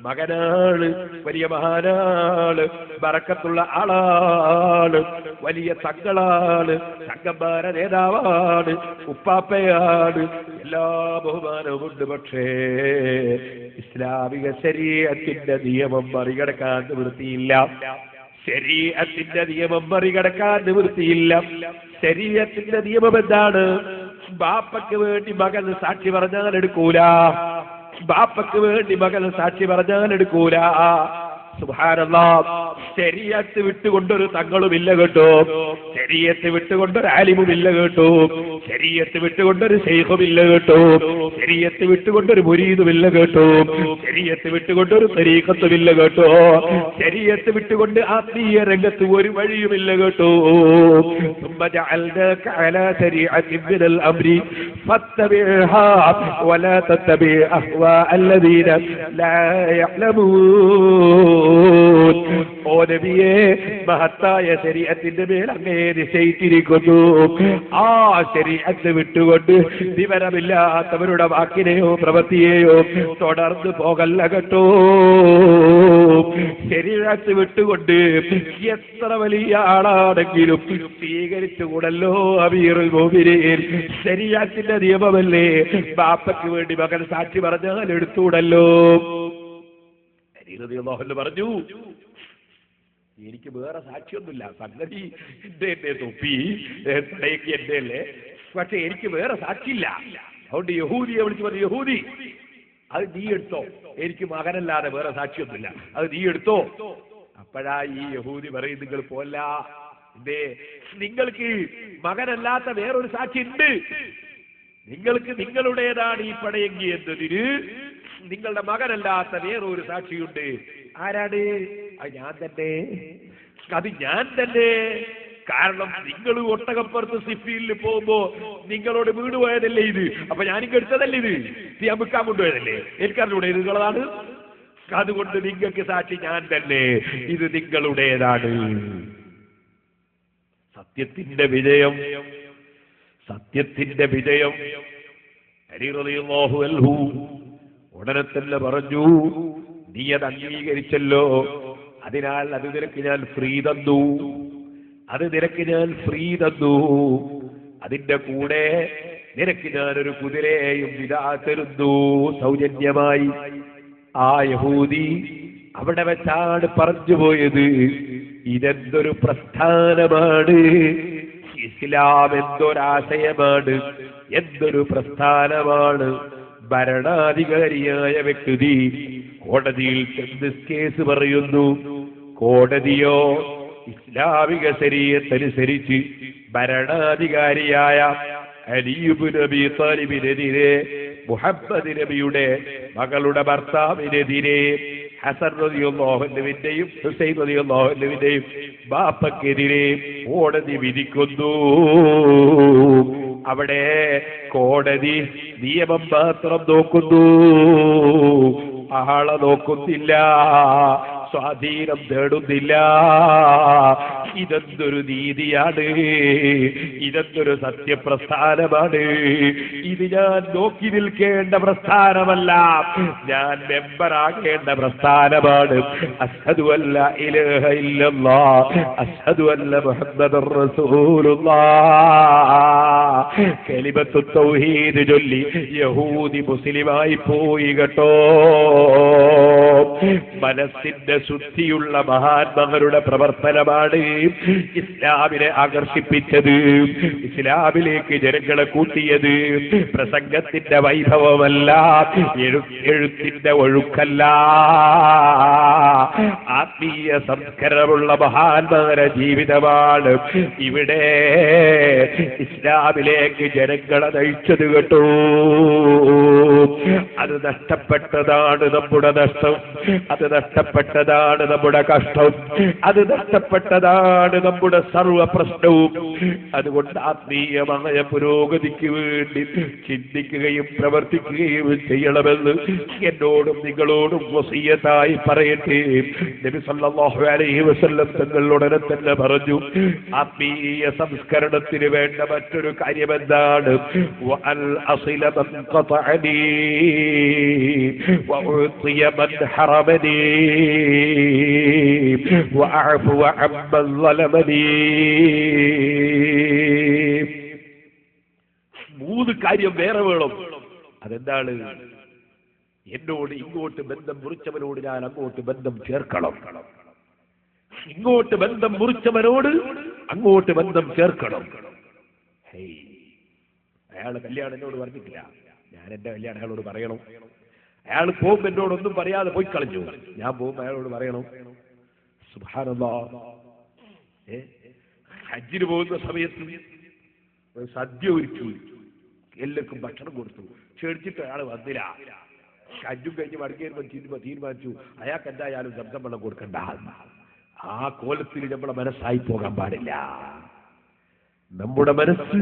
Speaker 1: മകനാണ്, വലിയ മഹാനാണ്, ബറക്കത്തുള്ള ആളാണ്, വലിയ തങ്ങളാണ്, തങ്കന്മാര നേതാവാണ്, ഉപ്പാപ്പയാണ്, എല്ലാ ബഹുമാനവുമുണ്ട്. പക്ഷേ ഇസ്ലാമിക ശരീഅത്തിന്റെ നിയമം മറികടക്കാൻ നിവൃത്തിയില്ല. ശരീഅത്തിന്റെ നിയമം മറികടക്കാൻ നിവൃത്തിയില്ല. ശരീഅത്തിന്റെ നിയമം എന്താണ്? ബാപ്പയ്ക്ക് വേണ്ടി മകൻ സാക്ഷി പറഞ്ഞാൽ എടുക്കൂല. ബാപ്പയ്ക്ക് വേണ്ടി മകൻ സാക്ഷി പറഞ്ഞാൽ എടുക്കൂല. സുബ്ഹാനല്ലാഹ്, ശരീഅത്ത് വിട്ടുകൊണ്ടൊരു തങ്ങളുമില്ല കേട്ടോ, ശരീഅത്ത് വിട്ടുകൊണ്ടൊരു ആലിമുമില്ല കേട്ടോ, ശരീഅത്ത് വിട്ടുകൊണ്ടൊരു ശൈഖുമില്ല കേട്ടോ, ശരീഅത്ത് വിട്ടുകൊണ്ടൊരു മുരീദുമില്ല കേട്ടോ, ശരീഅത്ത് വിട്ടുകൊണ്ടൊരു തരീഖത്തുമില്ല കേട്ടോ, ശരീഅത്ത് വിട്ടുകൊണ്ട് ആത്മീയ രംഗത്ത് ഒരു വഴിയുമില്ല കേട്ടോ. ثم جعلناك على شريعة من الأمر فاتبعها ولا تتبع أهواء الذين لا يعلمون. ഓ നബിയേ, മഹത്തായ ശരീഅത്തിന്റെ മേൽ അങ്ങേ നിശ്ചയിച്ചിരിക്കുന്നു. ആ ശരീഅത്ത് വിട്ടുകൊണ്ട് വിവരമില്ലാത്തവരുടെ വാക്കിനെയോ പ്രവൃത്തിയെയോ തുടർന്ന് പോകല്ല കേട്ടോ. ശരീഅത്ത് വിട്ടുകൊണ്ട് എത്ര വലിയ ആളാണെങ്കിലും സ്വീകരിച്ചുകൂടല്ലോ അമീറുൽ മുഅ്മിനീൻ. ശരീഅത്തിന്റെ നിയമമല്ലേ, ബാപ്പയ്ക്ക് വേണ്ടി മകൻ സാക്ഷി പറഞ്ഞാൽ എടുത്തുകൂടല്ലോ. പറഞ്ഞു, എനിക്ക് വേറെ സാക്ഷിയൊന്നുമില്ല, സംഗതി എന്റെ തൊപ്പി തടയൊക്കെ എന്റെ അല്ലേ, പക്ഷെ എനിക്ക് വേറെ സാക്ഷിയില്ല. അതുകൊണ്ട് യഹൂദിയെ വിളിച്ചു പറഞ്ഞു, യഹൂദി അത് നീ എടുത്തോ, എനിക്ക് മകനല്ലാതെ വേറെ സാക്ഷിയൊന്നുമില്ല, അത് നീ എടുത്തോ. അപ്പോഴാ ഈ യഹൂദി പറയും, നിങ്ങൾ പോല്ല, നിങ്ങൾക്ക് മകനല്ലാത്ത വേറൊരു സാക്ഷി ഉണ്ട്, നിങ്ങൾക്ക് നിങ്ങളുടേതാണ് ഈ പടയെങ്കി എന്നതിന് നിങ്ങളുടെ മകനല്ലാത്ത വേറൊരു സാക്ഷിയുണ്ട്. ആരാണ്? അത് ഞാൻ തന്നെ, അത് ഞാൻ തന്നെ. കാരണം നിങ്ങൾ ഒട്ടകപ്പുറത്ത് സിഫീലിൽ പോകുമ്പോ നിങ്ങളോട് വീട് പോയതല്ലേ ഇത്, അപ്പൊ ഞാനിങ്ങ് എടുത്തതല്ലേ ഇത്, ഞാൻ വിൽക്കാൻ കൊണ്ടുപോയതല്ലേ, എനിക്കറിഞ്ഞൂടെ ഇത് നിങ്ങളതാണ്. അതുകൊണ്ട് നിങ്ങൾക്ക് സാക്ഷി ഞാൻ തന്നെ, ഇത് നിങ്ങളുടേതാണ്. സത്യത്തിന്റെ വിജയം, സത്യത്തിന്റെ വിജയം. അലി റളിയല്ലാഹു അൻഹു ഉടനെ തന്നെ പറഞ്ഞു, നീ അത് അംഗീകരിച്ചല്ലോ, അതിനാൽ അത് നിനക്ക് ഞാൻ ഫ്രീ തന്നു, അത് നിനക്ക് ഞാൻ ഫ്രീ തന്നു. അതിന്റെ കൂടെ നിനക്ക് ഞാനൊരു കുതിരയെയും ഇതാ തരുന്നു സൗജന്യമായി. ആ യഹൂദി അവിടെ വെച്ചാണ് പറഞ്ഞു പോയത്, ഇതെന്തൊരു പ്രസ്ഥാനമാണ്, ഇസ്ലാം എന്തൊരാശയമാണ്, എന്തൊരു പ്രസ്ഥാനമാണ്. ഭരണാധികാരിയായ വ്യക്തി കോടതിയിൽ ചെന്ന് കേസ് പറയുന്നു. കോടതിയോ ഇസ്ലാമിക ശരീഅത്തനുസരിച്ച് ഭരണാധികാരിയായ അലി ഇബ്നു അബീ താലിബിനെതിരെ മുഹമ്മദ് നബിയുടെ മകളുടെ ഭർത്താവിനെതിരെ ഹസൻ റളിയല്ലാഹു അൻഹുവിന്റെയും ഹുസൈൻ റളിയല്ലാഹു അൻഹുവിന്റെയും ബാപ്പക്കെതിരെ കോടതി വിധിക്കുന്നു. അവിടെ കോടതി നിയമം മാത്രം നോക്കുന്നു, ആളെ നോക്കുന്നില്ല, സ്വാധീനം തേടുന്നില്ല. ഇതെന്തൊരു നീതിയാണ്, ഇതെന്തൊരു സത്യപ്രസ്ഥാനമാണ്. ഇത് ഞാൻ നോക്കി നിൽക്കേണ്ട പ്രസ്ഥാനമല്ല, ഞാൻ മെമ്പറാകേണ്ട പ്രസ്ഥാനമാണ്. അശ്ഹദു അല്ലാ ഇലാഹ ഇല്ലല്ലാഹ് അശ്ഹദു അന്ന മുഹമ്മദുർ റസൂലുള്ളാഹ്. കലിമത്തു തൗഹീദ് ചൊല്ലി യഹൂദി മുസ്ലിമായി പോയി കേട്ടോ. മനസ്സിന്റെ ശുദ്ധിയുള്ള മഹാന്മാരുടെ പ്രവർത്തനമാണ് ഇസ്ലാമിനെ ആകർഷിപ്പിച്ചത്, ഇസ്ലാമിലേക്ക് ജനങ്ങളെ കൂട്ടിയത്. പ്രസംഗത്തിന്റെ വൈഭവമല്ല, എഴുത്തിന്റെ ഒഴുക്കല്ല, ആത്മീയ സംസ്കരണമുള്ള മഹാന്മാരുടെ ജീവിതമാണ് ഇവിടെ ഇസ്ലാമിലേക്ക് ജനങ്ങളെ നയിച്ചത് കേട്ടോ. അത് നഷ്ടപ്പെട്ടതാണ് നമ്മുടെ നഷ്ടം, അത് നഷ്ടപ്പെട്ടതാണ് നമ്മുടെ കഷ്ടം, അത് നഷ്ടപ്പെട്ടതാണ് നമ്മുടെ സർവ പ്രശ്നവും. അതുകൊണ്ട് ആത്മീയമായ പുരോഗതിക്ക് വേണ്ടി ചിന്തിക്കുകയും പ്രവർത്തിക്കുകയും ചെയ്യണമെന്ന് എന്നോടും നിങ്ങളോടും വസിയത്തായി പറയട്ടെ. നബി സല്ലല്ലാഹു അലൈഹി വസല്ലം തങ്ങൾ ഉടനെ തന്നെ പറഞ്ഞു, ആത്മീയ സംസ്കരണത്തിന് വേണ്ട മറ്റൊരു കാര്യം എന്താണ്? വഅൽ അസില മൻ ഖതഅനി വഉതിയ മൻ ഹറമനി വഅഫു അമ്മൻ ളലമനി. മൂന്ന് കാര്യം വേറെ വേണം. അതെന്താണ്? എന്നോട് ഇങ്ങോട്ട് ബന്ധം മുറിച്ചവനോട് ഞാൻ അങ്ങോട്ട് ബന്ധം ചേർക്കണം, ഇങ്ങോട്ട് ബന്ധം മുറിച്ചവനോട് അങ്ങോട്ട് ബന്ധം ചേർക്കണം. അയാള് കല്യാണം എന്നോട് പറഞ്ഞിട്ടില്ല, ഞാൻ എന്റെ കല്യാണം അയാളോട് പറയണം. അയാൾ പോകുമ്പോ എന്നോടൊന്നും പറയാതെ പോയി കളഞ്ഞു, ഞാൻ പോകുമ്പോ അയാളോട് പറയണം. സുബ്ഹാനല്ലാഹ്. ഹജ്ജിന് പോകുന്ന സമയത്ത് സദ്യ ഒരുക്കി എല്ലാവർക്കും ഭക്ഷണം കൊടുത്തു, ക്ഷണിച്ചിട്ട് അയാൾ വന്നില്ല. ഹജ്ജും കഴിഞ്ഞ് മടങ്ങിയപ്പോൾ തീരുമാനിച്ചു അയാൾക്ക് എന്തായാലും ശബ്ദം വെള്ളം കൊടുക്കണ്ട. ആ കോലത്തിൽ നമ്മളെ മനസ്സായി പോകാൻ പാടില്ല. നമ്മുടെ മനസ്സ്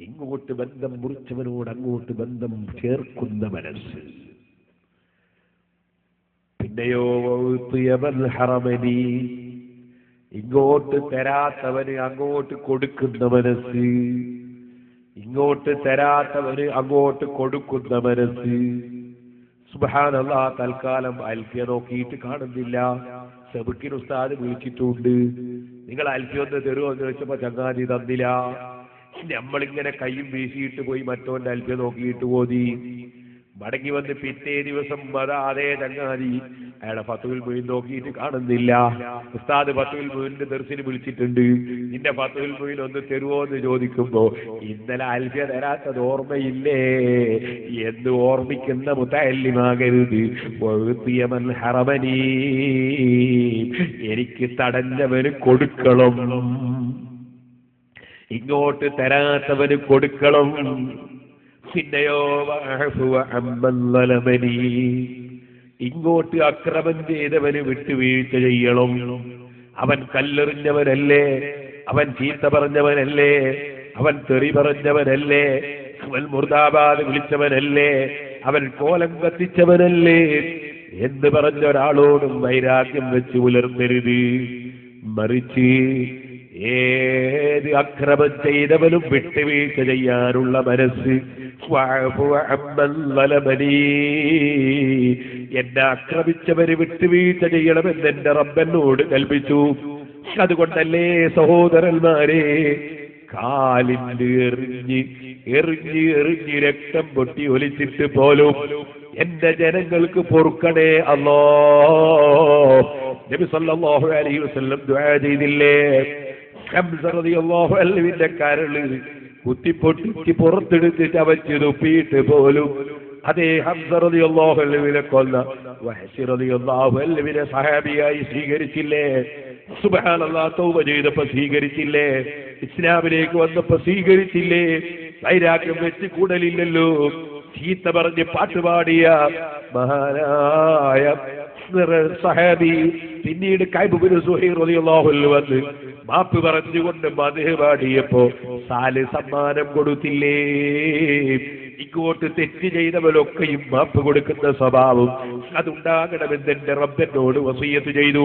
Speaker 1: ഇങ്ങോട്ട് ബന്ധം മുറിച്ചവനോട് അങ്ങോട്ട് ബന്ധം ചേർക്കുന്ന മനസ്സ്. പിന്നെയോ ഹറമനി, ഇങ്ങോട്ട് തരാത്തവന് അങ്ങോട്ട് കൊടുക്കുന്ന മനസ്സ്, ഇങ്ങോട്ട് തരാത്തവന് അങ്ങോട്ട് കൊടുക്കുന്ന മനസ്സ്. സുബ്ഹാനല്ലാഹ്. തൽക്കാലം അൽഫിയ നോക്കിയിട്ട് കാണുന്നില്ല. സെബുക്കിന് ഉസ്താദ് വിളിച്ചിട്ടുണ്ട്, നിങ്ങൾ അൽഫിയ ഒന്ന് തരുമോ എന്ന് ചോദിച്ചപ്പോ ചങ്ങാതി തന്നില്ല. നമ്മളിങ്ങനെ കയ്യും വീശിയിട്ട് പോയി മറ്റോന്റെ അൽഫിയ നോക്കിയിട്ട് പോതി. മടങ്ങി വന്ന് പിറ്റേ ദിവസം അതേ ചങ്ങാതി അയാളെ ഫത്തുൽ മുഈൻ നോക്കിയിട്ട് കാണുന്നില്ല. ഉസ്താദ് ഫത്തുൽ മുഈന്റെ ദർസിന് വിളിച്ചിട്ടുണ്ട്, നിന്റെ ഫത്തുൽ മുഈൻ ഒന്ന് തരുമോ എന്ന് ചോദിക്കുമ്പോ ഇന്നലെ അൽഫിയ തരാത്തത് ഓർമ്മയില്ലേ എന്ന് ഓർമ്മിക്കുന്ന മുതഅല്ലിമാകരുത്. വഅതിയമൻ ഹറമനി, എനിക്ക് തടഞ്ഞവന് കൊടുക്കണം, ഇങ്ങോട്ട് തരാത്തവന് കൊടുക്കണം. പിന്നെയോ ഇങ്ങോട്ട് അക്രമം ചെയ്തവന് വിട്ടുവീഴ്ച ചെയ്യണം. അവൻ കല്ലെറിഞ്ഞവനല്ലേ, അവൻ ചീത്ത പറഞ്ഞവനല്ലേ, അവൻ തെറി പറഞ്ഞവനല്ലേ, അവൻ മുർദാബാദ് വിളിച്ചവനല്ലേ, അവൻ കോലം കത്തിച്ചവനല്ലേ എന്ന് പറഞ്ഞ ഒരാളോടും വൈരാഗ്യം വെച്ച് പുലർത്തരുത്. മറിച്ച് ഏത് അക്രമം ചെയ്തവനും വിട്ടുവീഴ്ച ചെയ്യാനുള്ള മനസ്സ്. എന്നെ ആക്രമിച്ചവര് വിട്ടുവീഴ്ച ചെയ്യണമെന്ന് എന്റെ റബ്ബനോട് കൽപ്പിച്ചു. അതുകൊണ്ടല്ലേ സഹോദരന്മാരെ, കാലിൽ എറിഞ്ഞ് എറിഞ്ഞ് എറിഞ്ഞ് രക്തം പൊട്ടി ഒലിച്ചിട്ട് പോലും എന്റെ ജനങ്ങൾക്ക് പൊറുക്കണേ അല്ലാഹ്. നബി സല്ലല്ലാഹു അലൈഹി വസല്ലം ദുആ ചെയ്തില്ലേ? ഹംസ റളിയല്ലാഹു അൻഹുവിന്റെ കരള് കുത്തിപ്പൊട്ടിച്ച് പുറത്തെടുത്ത് ചവച്ച് തുപ്പിയിട്ട് പോലും അതേ ഹംസ റളിയല്ലാഹു അൻഹുവിനെ കൊന്ന വഹ്ശി റളിയല്ലാഹു അൻഹുവിനെ സഹാബിയായി സ്വീകരിച്ചില്ലേ? സുബ്ഹാനല്ലാഹ്. തൗബ ചെയ്തപ്പോ സ്വീകരിച്ചില്ലേ? ഇസ്ലാമിലേക്ക് വന്നപ്പോ സ്വീകരിച്ചില്ലേ? വൈരാഗ്യം വെച്ച് കൂടലില്ലല്ലോ. ചീത്ത പറഞ്ഞ് പാട്ടുപാടിയ മഹാനായ സഹാബി പിന്നീട് കഅബ് ഇബ്നു സുഹൈർ റളിയല്ലാഹു അൻഹു വന്ന് മാപ്പ് പറഞ്ഞുകൊണ്ട് മദ്ഹ് പാടിയപ്പോ സാല് സമ്മാനം കൊടുത്തില്ലേ? ഇങ്ങോട്ട് തെറ്റ് ചെയ്തവരൊക്കെയും മാപ്പ് കൊടുക്കുന്ന സ്വഭാവം അതുണ്ടാകണമെന്ന് എന്റെ റബ്ബിനോട് വസിയത്ത് ചെയ്തു.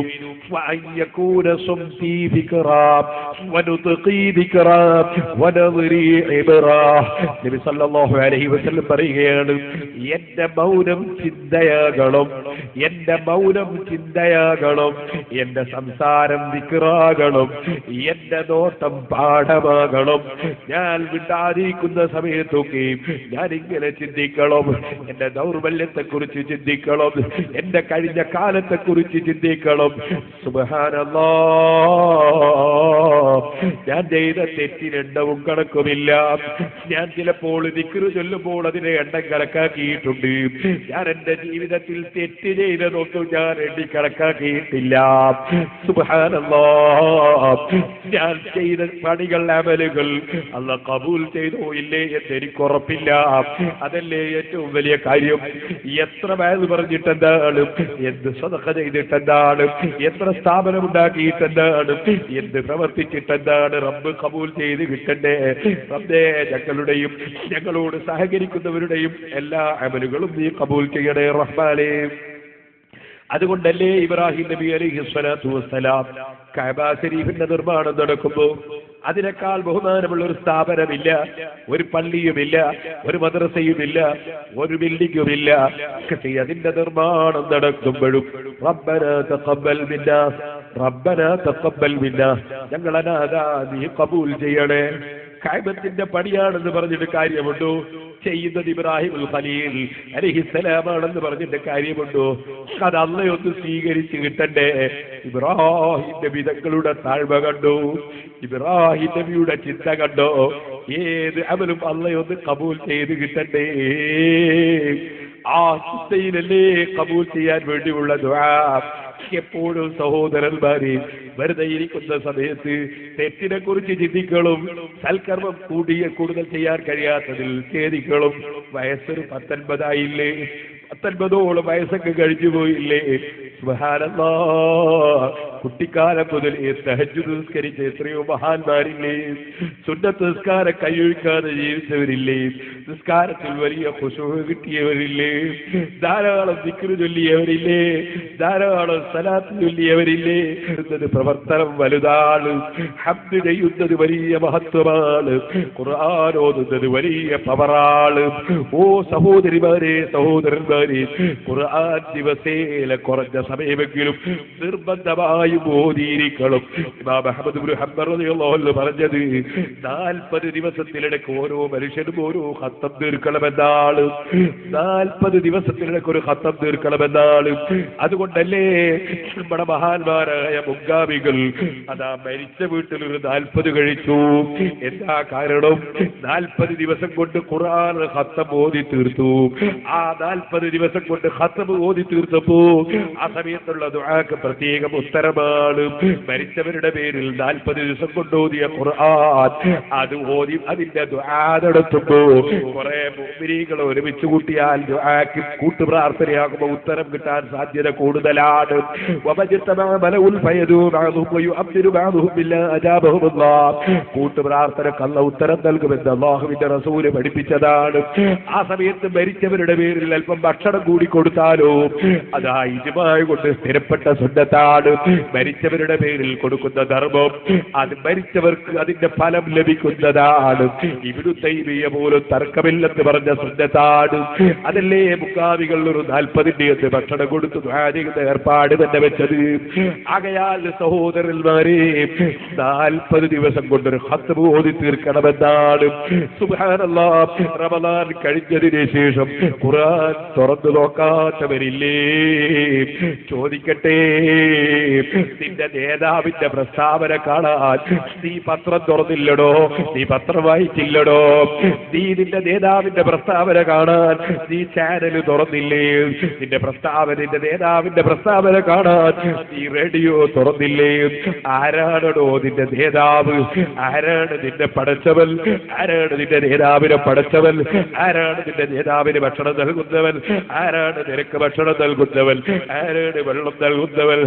Speaker 1: നബി സല്ലല്ലാഹു അലൈഹി വസല്ലം പറയുകയാണ്, എന്റെ മൗനം ചിന്തയാകണം, എന്റെ മൗനം ചിന്തയാകണം, എന്റെ സംസാരം ദിക്റാകണം, എന്റെ നോട്ടം പാഠമാകണം. ഞാൻ വിടാതിരിക്കുന്ന സമയത്തൊക്കെ ഞാനിങ്ങനെ ചിന്തിക്കണം, എന്റെ ദൗർബല്യത്തെക്കുറിച്ച് ചിന്തിക്കണം, എന്റെ കഴിഞ്ഞ കാലത്തെക്കുറിച്ച് ചിന്തിക്കണം. സുബ്ഹാനല്ലാഹ്, ഞാൻ ചെയ്ത തെറ്റിനെണ്ണവും കണക്കുമില്ല. ഞാൻ ചിലപ്പോൾ ദിക്റ് ചൊല്ലുമ്പോൾ അതിനെ എണ്ണം കണക്കാക്കിയിട്ടുണ്ട്. ഞാൻ എന്റെ ജീവിതത്തിൽ തെറ്റ് ചെയ്തതൊന്നും ഞാൻ എണ്ണി കണക്കാക്കിയിട്ടില്ല. സുബ്ഹാനല്ലാഹ്, ഞാൻ ചെയ്ത പണികൾ അമലുകൾ അല്ലാഹ് കബൂൽ ചെയ്തോ ഇല്ലേ എന്ന് എനിക്ക് ഉറപ്പില്ല. അതല്ലേ ഏറ്റവും വലിയ കാര്യം. എത്ര വയസ്സ് പറഞ്ഞിട്ടെന്താണ്, എന്ത് സദഖ ചെയ്തിട്ടെന്താണ്, എത്ര സ്ഥാപനം ഉണ്ടാക്കിയിട്ടെന്താണ്, എന്ത് പ്രവർത്തിച്ചിട്ടെന്താണ്, റബ്ബ് കബൂൽ ചെയ്ത് കിട്ടണ്ടേ. റബ്ബേ, ഞങ്ങളുടെയും ഞങ്ങളോട് സഹകരിക്കുന്നവരുടെയും എല്ലാ അമലുകളും നീ കബൂൽ ചെയ്യണേ റഹ്മാനേ. അതുകൊണ്ടല്ലേ ഇബ്രാഹിം നബി അലൈഹി സ്വലാത്തു വസ്സലാം കഅബ ശരീഫിന്റെ നിർമ്മാണം നടക്കുമ്പോൾ അതിനേക്കാൾ ബഹുമാനമുള്ള ഒരു സ്ഥാപനമില്ല, ഒരു പള്ളിയുമില്ല, ഒരു മദ്രസയുമില്ല, ഒരു ബിൽഡിംഗുമില്ല. അതിന്റെ നിർമ്മാണം നടക്കുമ്പോഴും റബ്ബനാ തഖബ്ബൽ മിന്നാ, റബ്ബനാ തഖബ്ബൽ മിന്നാ, ഞങ്ങളെ നാഥാ നീ കബൂൽ ചെയ്യണേ. കഅബത്തിന്റെ പണിയാണെന്ന് പറഞ്ഞിട്ട് കാര്യമുണ്ടോ? ചെയ്യുന്നത് ഇബ്രാഹിമുൽ ഖലീൽ അലൈഹിസ്സലാമാണെന്ന് പറഞ്ഞിട്ട് കാര്യമുണ്ടോ? അത് അള്ളയൊന്ന് സ്വീകരിച്ച് കിട്ടണ്ടേ. ഇബ്രാഹിം നബി തങ്ങളുടെ താഴ്മ കണ്ടോ? ഇബ്രാഹിം നബിയുടെ ചിന്ത കണ്ടോ? ഏത് അമലും അള്ളയൊന്ന് കബൂൽ ചെയ്ത് കിട്ടണ്ടേ. ആ ചിന്തയിലല്ലേ കബൂൽ ചെയ്യാൻ വേണ്ടിയുള്ള ദുആ. എപ്പോഴും സഹോദരന്മാരെ വെറുതെ ഇരിക്കുന്ന സമയത്ത് തെറ്റിനെ കുറിച്ച് ചിന്തിക്കണം, സൽക്കർമ്മം കൂടുതൽ ചെയ്യാൻ കഴിയാത്തതിൽ ഖേദിക്കണം. വയസ്സൊരു 19 19ഓളം വയസ്സൊക്കെ കഴിഞ്ഞു പോയില്ലേ? സുബ്ഹാനല്ലാഹ്, കുട്ടിക്കാലം മുതൽ തഹജ്ജുദ് നിസ്കരിച്ച എത്രയോ മഹാന്മാരില്ലേ? സുന്നത്ത് നിസ്കാരം കൈയൊഴിക്കാതെ ജീവിച്ചവരില്ലേ? നിസ്കാരത്തിൽ വലിയ ഖുശൂഅ് കിട്ടിയവരില്ലേ? ധാരാളം ദിക്റ് ചൊല്ലിയവരില്ലേ? ധാരാളം സലാത്ത് ചൊല്ലിയവരില്ലേ? പ്രവർത്തനം വലുതാണ്, ഹംദ് ചെയ്യുന്നത് വലിയ മഹത്വമാണ്, ഖുർആൻ ഓതുന്നത് വലിയ പവറാണ്. ഓ സഹോദരിമാരെ, സഹോദരന്മാരെ, ഖുർആൻ ദിവസേന കുറഞ്ഞ സമയമെങ്കിലും നിർബന്ധമായും ഓതിയിരിക്കണം. ഇമാം അഹ്മദ് ഇബ്നു ഹംബൽ റളിയല്ലാഹു അൻഹു പറഞ്ഞത് 40 ദിവസത്തിനിടയ്ക്ക് ഓരോ മനുഷ്യനും ഓരോ ഖത്തം തീർക്കണമെന്നാണ്. 40 ദിവസത്തിനിടയ്ക്ക് ഒരു ഖത്തം തീർക്കണമെന്നാണ്. അതുകൊണ്ടല്ലേ നമ്മുടെ മഹാന്മാരായ മുൻഗാമികൾ അതാ മരിച്ച വീട്ടിൽ ഒരു 40 കഴിച്ചു. എന്താ കാരണം? 40 ദിവസം കൊണ്ട് ഖുർആൻ ഖത്തം ഓതി തീർത്തു. ആ 40 ദിവസം കൊണ്ട് ഖത്തം ഓതി തീർത്തപ്പോ ആ സമയത്തുള്ള ദുആക്ക് പ്രത്യേകം ഉത്തരമാണ്. മരിച്ചവരുടെ പേരിൽ 40 ദിവസം കൊണ്ട് ഓതിയ ഖുർആൻ അത് ഓതി അതിന്റെ ദുആ നടത്തുമ്പോ കുറെ മുഅ്മിനീങ്ങൾ ഒരുമിച്ച് കൂട്ടിയാൽ ദുആക്ക് കൂട്ടുപ്രാർത്ഥനയാകുമ്പോൾ ഉത്തരം കിട്ടാൻ സാധ്യത കൂടുതലാണ്. കൂട്ടുപ്രാർത്ഥനക്ക് അല്ലാഹു ഉത്തരം നൽകുമെന്ന് അല്ലാഹുവിന്റെ റസൂല് പഠിപ്പിച്ചതാണ്. ആ സമയത്ത് മരിച്ചവരുടെ പേരിൽ അല്പം ഭക്ഷണം കൂടി കൊടുത്താലോ അതാ ഇജ്മാഅ് കൊണ്ട് സ്ഥിരപ്പെട്ട സുന്നത്താണ്. മരിച്ചവരുടെ പേരിൽ കൊടുക്കുന്ന ധർമ്മം അത് മരിച്ചവർക്ക് അതിന്റെ ഫലം ലഭിക്കുന്നതാണ്. ഇബ്നു തൈമിയ്യ പോലും തർക്കമില്ലെന്ന് പറഞ്ഞ സുന്നത്താണ്. അതല്ലേ മുഖാമികൾ ഒരു 40 ഭക്ഷണം കൊടുത്തു ഏർപ്പാട് തന്നെ വെച്ചത്. ആകയാൽ സഹോദരന്മാരെ 40 ദിവസം കൊണ്ടൊരു ഖത്ം ഓതി തീർക്കണമെന്നാണ്. സുബ്ഹാനല്ലാഹ്, റമദാൻ കഴിഞ്ഞതിന് ശേഷം ഖുർആൻ തുറന്നു നോക്കാത്തവരില്ലേ? ചോദിക്കട്ടെ, നിന്റെ നേതാവിന്റെ പ്രസ്താവന കാണാൻ നീ പത്രം തുറന്നില്ലടോ, നീ പത്രം വായിച്ചില്ലടോ, നീ നിന്റെ നേതാവിന്റെ പ്രസ്താവന കാണാൻ നീ ചാനൽ തുറന്നില്ലേ, നിന്റെ നേതാവിന്റെ പ്രസ്താവന കാണാൻ നീ റേഡിയോ തുറന്നില്ലേ? ആരാണോ നിന്റെ നേതാവ്? ആരാണ് നിന്റെ പടച്ചവൻ? ആരാണ് നിന്റെ നേതാവിനെ പടച്ചവൻ? ആരാണ് നിന്റെ നേതാവിന് ഭക്ഷണം നൽകുന്നവൻ? ആരാണ് നിനക്ക് ഭക്ഷണം നൽകുന്നവൻ? ആരാണ് വെള്ളം നൽകുന്നവൻ?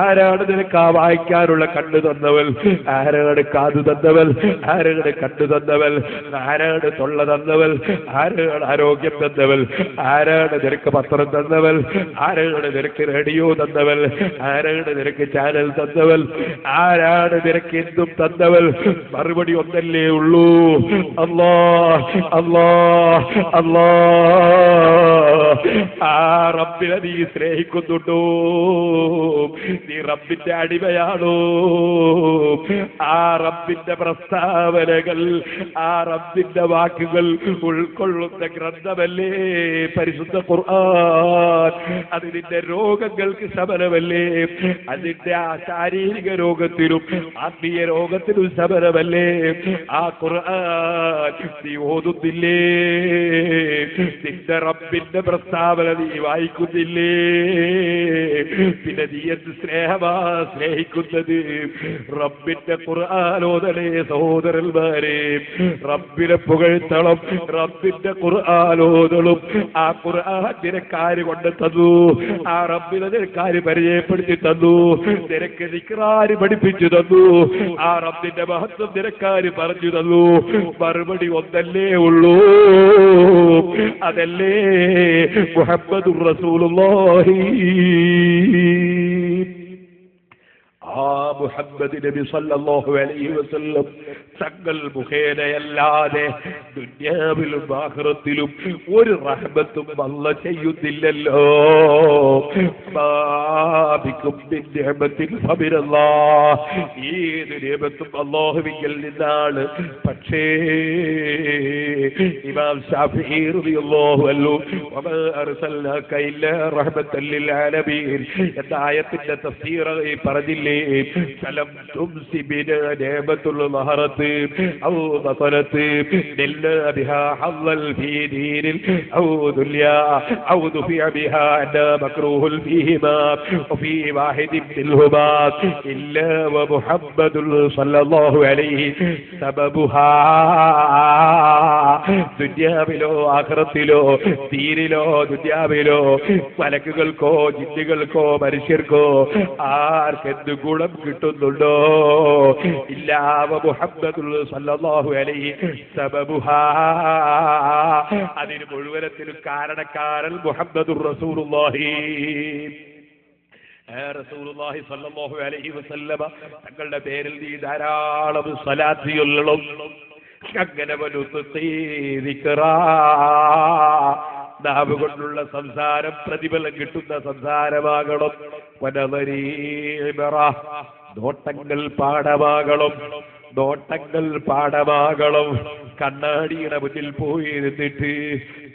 Speaker 1: ആരാണ് നിനക്ക് ആ വായിക്കാനുള്ള കണ്ണ് തന്നവൻ? ആരാണ് കാതു തന്നവൻ? ആരാണ് കണ്ണു തന്നവൻ? ആരാണ് തൊള്ള തന്നവൻ? ആരാണ് ആരോഗ്യം തന്നവൻ? ആരാണ് നിനക്ക് പത്രം തന്നവൻ? ആരാണ് നിനക്ക് റേഡിയോ തന്നവൻ? ആരാണ് നിനക്ക് ചാനൽ തന്നവൻ? ആരാണ് നിനക്ക് എന്തും തന്നവൻ? മറുപടി ഒന്നല്ലേ ഉള്ളൂ, അല്ലാഹ് അല്ലാഹ് അല്ലാഹ്. ആ റബ്ബിനെ നീ സ്നേഹിക്കുന്നുണ്ടോ? നീ റബ്ബിന്റെ അടിമയാണോ? ആ റബ്ബിന്റെ പ്രസ്താവനകൾ, ആ റബ്ബിന്റെ വാക്കുകൾ ഉൾക്കൊള്ളുന്ന ഗ്രന്ഥമല്ലേ പരിശുദ്ധ ഖുർആൻ? അത് നിന്റെ രോഗങ്ങൾക്ക് ശമനമല്ലേ? അതിന്റെ ആ ശാരീരിക രോഗത്തിനും ആത്മീയ രോഗത്തിനും ശമനമല്ലേ ആ ഖുർആൻ? നീ ഓതുന്നില്ലേ? നിന്റെ റബ്ബിന്റെ പ്രസ്താവന നീ വായിക്കുന്നില്ലേ? പിന്നെ നീ എന്ത് സ്നേഹമാ സ്നേഹിക്കുന്നത്? റബ്ബിന്റെ ഖുർആനോദലേ സഹോദരന്മാരെ, റബ്ബിനെ പുകഴ്ത്തണം, റബ്ബിന്റെ ഖുർആനോദലും. ആ ഖുർആൻ നിനക്കാര് കൊണ്ട് തന്നു? ആ റബ്ബിനെ നിനക്കാര് പരിചയപ്പെടുത്തി തന്നു? നിനക്ക് ദിക്റാര് പഠിപ്പിച്ചു തന്നു? ആ റബ്ബിന്റെ മഹത്വം നിനക്കാര് പറഞ്ഞു തന്നു? മറുപടി ഒന്നല്ലേ ഉള്ളൂ, അതല്ലേ മുഹമ്മദുർ റസൂലുള്ളാഹി. ആ മുഹമ്മദ് നബി സല്ലല്ലാഹു അലൈഹി വസല്ലം തങ്ങൾ മുഖേനയല്ലാതെ ദുനിയാവിലും ആഖിറത്തിലും ഒരു റഹ്മത്തും അല്ലാഹ് ചെയ്യുന്നില്ലല്ലോ. ബാബിക്കും നിഅമത്തിൻ ഫബിറല്ലാഹ്. ഏത് നിഅമത്തും അല്ലാഹുവിൽ നിന്നാണ്. പക്ഷേ ഇമാം ശാഫിഈ റളിയല്ലാഹു അൻഹു വമാ അർസൽനാക ഇല്ലാ റഹ്മത്തൻ ലിൽ ആലമീൻ എന്ന ആയത്തിന്റെ തഫ്സീർ പറഞ്ഞില്ലേ? فلم تمس بنا نعمة ظهرت أو بطلت نلنا بها حظا في دين أو دنيا أو دفع بها عنا مكروه فيهما وفي واحد منهما إلا ومحمد صلى الله عليه سببها. ദുനിയാവിലോ ആഖിറത്തിലോ ദീനിലോ ദുനിയാവിലോ മലക്കുകൾക്കോ ജിന്നുകൾക്കോ മനുഷ്യർക്കോ ആർക്കെന്ത് ഗുണം കിട്ടുന്നുണ്ടോ? ഇല്ലാ മുഹമ്മദുൽ സല്ലല്ലാഹു അലൈഹി സബബുഹാ. അതിന് മുഴുവനത്തിനും കാരണക്കാരൻ മുഹമ്മദുർ റസൂലുള്ളാഹി. റസൂലുള്ളാഹി സ്വല്ലല്ലാഹു അലൈഹി വസല്ലമ തങ്ങളുടെ പേരിൽ നീ ധാരാളം സ്വലാത്ത് ചൊല്ലണം. അങ്ങനെ നാവ് കൊണ്ടുള്ള സംസാരം പ്രതിഫലം കിട്ടുന്ന സംസാരമാകണം. നോട്ടങ്ങൾ പാഠമാകണം, നോട്ടങ്ങൾ പാഠമാകണം. കണ്ണാടിയുടെ മുന്നിൽ പോയി ഇരുന്നിട്ട്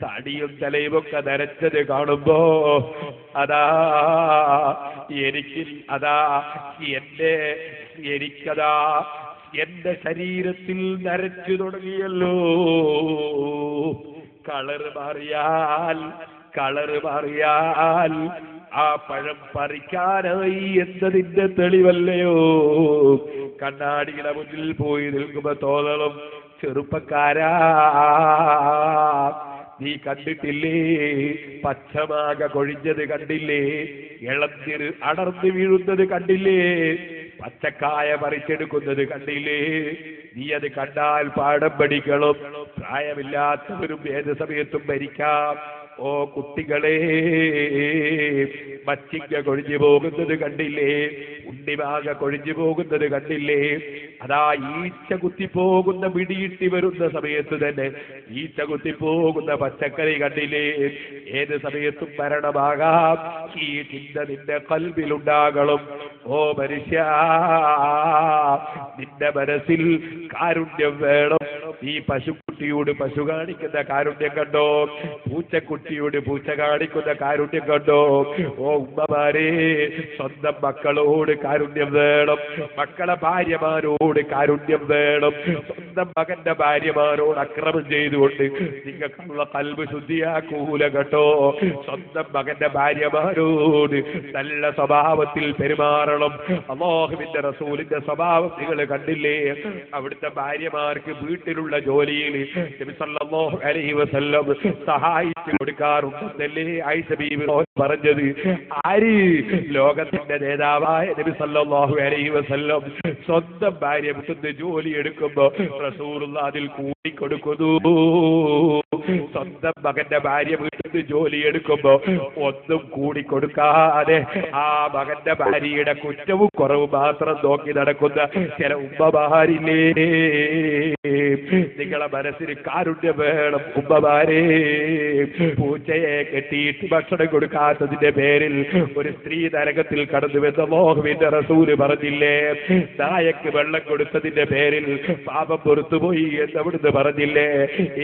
Speaker 1: തടിയും തലയുമൊക്കെ നരച്ചത് കാണുമ്പോ അതാ എനിക്കതാ എന്റെ ശരീരത്തിൽ നരച്ചു തുടങ്ങിയല്ലോ. കളറ് മാറിയാൽ ആ പഴം പറിക്കാനായി എന്നതിന്റെ തെളിവല്ലയോ? കണ്ണാടിയുടെ മുന്നിൽ പോയി നിൽക്കുമ്പോ തോന്നണം, ചെറുപ്പക്കാരാ നീ കണ്ടിട്ടില്ലേ? പച്ചമാക കൊഴിഞ്ഞത് കണ്ടില്ലേ? ഇളത്തിര് അടർന്നു വീഴുന്നത് കണ്ടില്ലേ? പച്ചക്കായ പറിച്ചെടുക്കുന്നത് കണ്ടില്ലേ? നീ അത് കണ്ടാൽ പാഠം പഠിക്കണം. പ്രായമില്ലാത്തവരും ഏത് സമയത്തും ഭരിക്കാം. ഓ കുട്ടികളെ, മച്ചിങ്ങ കൊഴിഞ്ഞു പോകുന്നത് കണ്ടില്ലേ? ഉണ്ണിമാക കൊഴിഞ്ഞു പോകുന്നത് കണ്ടില്ലേ? അതാ ഈച്ച കുത്തിപ്പോകുന്ന പിടിയിട്ടി വരുന്ന സമയത്ത് തന്നെ ഈച്ച കുത്തിപ്പോകുന്ന പച്ചക്കറി കണ്ടില്ലേ? ഏത് സമയത്തും മരണമാകാം. ഈ ചിന്ത നിന്റെ കൽബിലുണ്ടാകണം. ഓ മനുഷ്യ, നിന്റെ മനസ്സിൽ കാരുണ്യം വേണം, ഈ പശുക്കുട്ടിയോട് പശു കാണിക്കുന്ന കാരുണ്യം കണ്ടോ? പൂച്ചക്കുട്ടിയോട് പൂച്ച കാണിക്കുന്ന കാരുണ്യം കണ്ടോ? ഓ ഉമ്മമാരെ, സ്വന്തം മക്കളോട് കാരുണ്യം വേണം, മക്കളെ ഭാര്യമാരോട് കാരുണ്യം വേണം. സ്വന്തം മകന്റെ ഭാര്യമാരോട് അക്രമം ചെയ്തുകൊണ്ട് നിങ്ങൾക്കുള്ള കൽബ് ശുദ്ധിയാക്കൂല കേട്ടോ. സ്വന്തം മകന്റെ ഭാര്യമാരോട് നല്ല സ്വഭാവത്തിൽ പെരുമാറണം. അല്ലാഹുവിന്റെ റസൂലിന്റെ സ്വഭാവം നിങ്ങൾ കണ്ടില്ലേ? അവിടുത്തെ ഭാര്യമാർക്ക് വീട്ടിലുള്ള ജോലിയിൽ നബി സല്ലല്ലാഹു അലൈഹി വസല്ലം സഹായിച്ചു കൊടുക്കാറുണ്ടെന്നല്ലേ ആയിഷ ബീവി പറഞ്ഞത്? ആര്? ലോകത്തിന്റെ നേതാവായ നബി സല്ലല്ലാഹു അലൈഹി വസല്ലം സ്വന്തം ഭാര്യ വീട്ടിൽ ജോലി എടുക്കുമ്പോ റസൂലുള്ളാഹി അതിൽ കൂടിക്കൊടുക്കുന്നു. സ്വന്തം മകന്റെ ഭാര്യ വീട്ടിൽ ജോലി എടുക്കുമ്പോ ഒന്നും കൂടിക്കൊടുക്കാതെ ആ മകന്റെ ഭാര്യയുടെ കുറ്റവും കുറവും മാത്രം നോക്കി നടക്കുന്ന ചില ഉമ്മമാരില്ലേ? നിങ്ങളെ മനസ്സിന് കാരുണ്യം വേണം ഉമ്മമാരെ. പൂച്ചയെ കെട്ടിയിട്ട് ഭക്ഷണം കൊടുക്കാത്തതിന്റെ പേരിൽ ഒരു സ്ത്രീ നരകത്തിൽ കടന്നുവെന്ന് അല്ലാഹുവിന്റെ റസൂല് പറഞ്ഞില്ലേ? നായക്ക് വെള്ളം കൊടുത്തതിന്റെ പേരിൽ പാപം പുറത്തുപോയി എന്ന് അവിടുന്ന് പറഞ്ഞില്ലേ?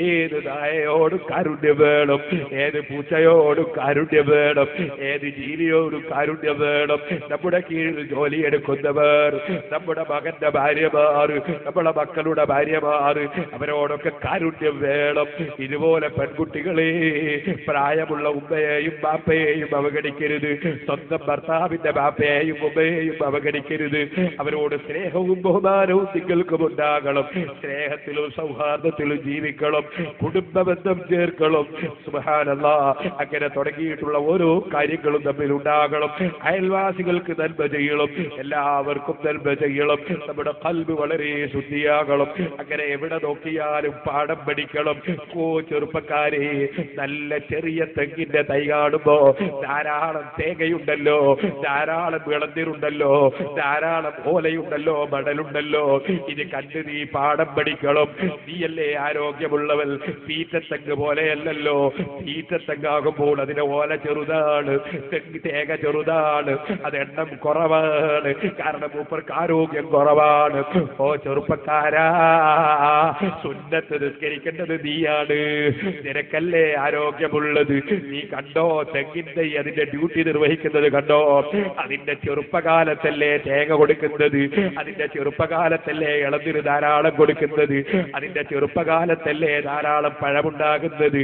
Speaker 1: ഏത് നായയോടും കാരുണ്യം വേണം, ഏത് പൂച്ചയോടും കാരുണ്യം വേണം, ഏത് ജീവിയോടും കാരുണ്യം വേണം. നമ്മുടെ കീഴിൽ ജോലിയെടുക്കുന്നവർ, നമ്മുടെ മകന്റെ ഭാര്യമാർ, നമ്മുടെ മക്കളുടെ ഭാര്യമാർ, അവരോടൊക്കെ കാരുണ്യം വേണം. ഇതുപോലെ പെൺകുട്ടികളെ, പ്രായമുള്ള ഉമ്മയെയും ബാപ്പയെയും അവഗണിക്കരുത്. സ്വന്തം ഭർത്താവിന്റെ ബാപ്പയെയും ഉമ്മയെയും അവഗണിക്കരുത്. അവരോട് സ്നേഹവും ബഹുമാനവും നിങ്ങൾക്കും ഉണ്ടാകണം. സ്നേഹത്തിലും സൗഹാർദ്ദത്തിലും ജീവിക്കണം, കുടുംബബന്ധം ചേർക്കണം. സുബ്ഹാനല്ലാഹ്, അങ്ങനെ തുടങ്ങിയിട്ടുള്ള ഓരോ കാര്യങ്ങളും തമ്മിൽ ഉണ്ടാകണം. അയൽവാസികൾക്ക് നന്മ ചെയ്യണം, എല്ലാവർക്കും നന്മ ചെയ്യണം. നമ്മുടെ ഖൽബ് വളരെ ശുദ്ധിയാകണം. അങ്ങനെ എവിടെ നോക്കിയാലും പാഠം പഠിക്കണം. ചെറുപ്പക്കാരെ, നല്ല ചെറിയ തെങ്ങിന്റെ തൈ കാണുമ്പോ ധാരാളം തേങ്ങയുണ്ടല്ലോ, ധാരാളം വിളഞ്ഞിരുണ്ടല്ലോ, ധാരാളം ഓലയുണ്ടല്ലോ, മടലുണ്ടല്ലോ. ഇത് കണ്ട് നീ പാഠം പഠിക്കണം. നീയല്ലേ ആരോഗ്യമുള്ളവൻ. തീറ്റത്തെങ്ങ് പോലെയല്ലല്ലോ. തീറ്റത്തെങ്ങാകുമ്പോൾ അതിന്റെ ഓല ചെറുതാണ്, തേങ്ങ ചെറുതാണ്, അത് എണ്ണം കുറവാണ്. കാരണം മൂപ്പർക്ക് ആരോഗ്യം കുറവാണ്. ഓ ചെറുപ്പക്കാരാ, സുന്നത്ത് നിസ്കരിക്കേണ്ടത് നീയാണ്, നിനക്കല്ലേ ആരോഗ്യമുള്ളത്. നീ കണ്ടോ തെങ്ങിന്റെ അതിന്റെ ഡ്യൂട്ടി നിർവഹിക്കുന്നത് കണ്ടോ? അതിന്റെ ചെറുപ്പകാലത്തല്ലേ തേങ്ങ കൊടുക്കുന്നത്, അതിന്റെ ചെറുപ്പകാലത്തല്ലേ ഇളന്നിന് ധാരാളം കൊടുക്കുന്നത്, അതിന്റെ ചെറുപ്പകാലത്തല്ലേ ധാരാളം പഴമുണ്ടാകുന്നത്.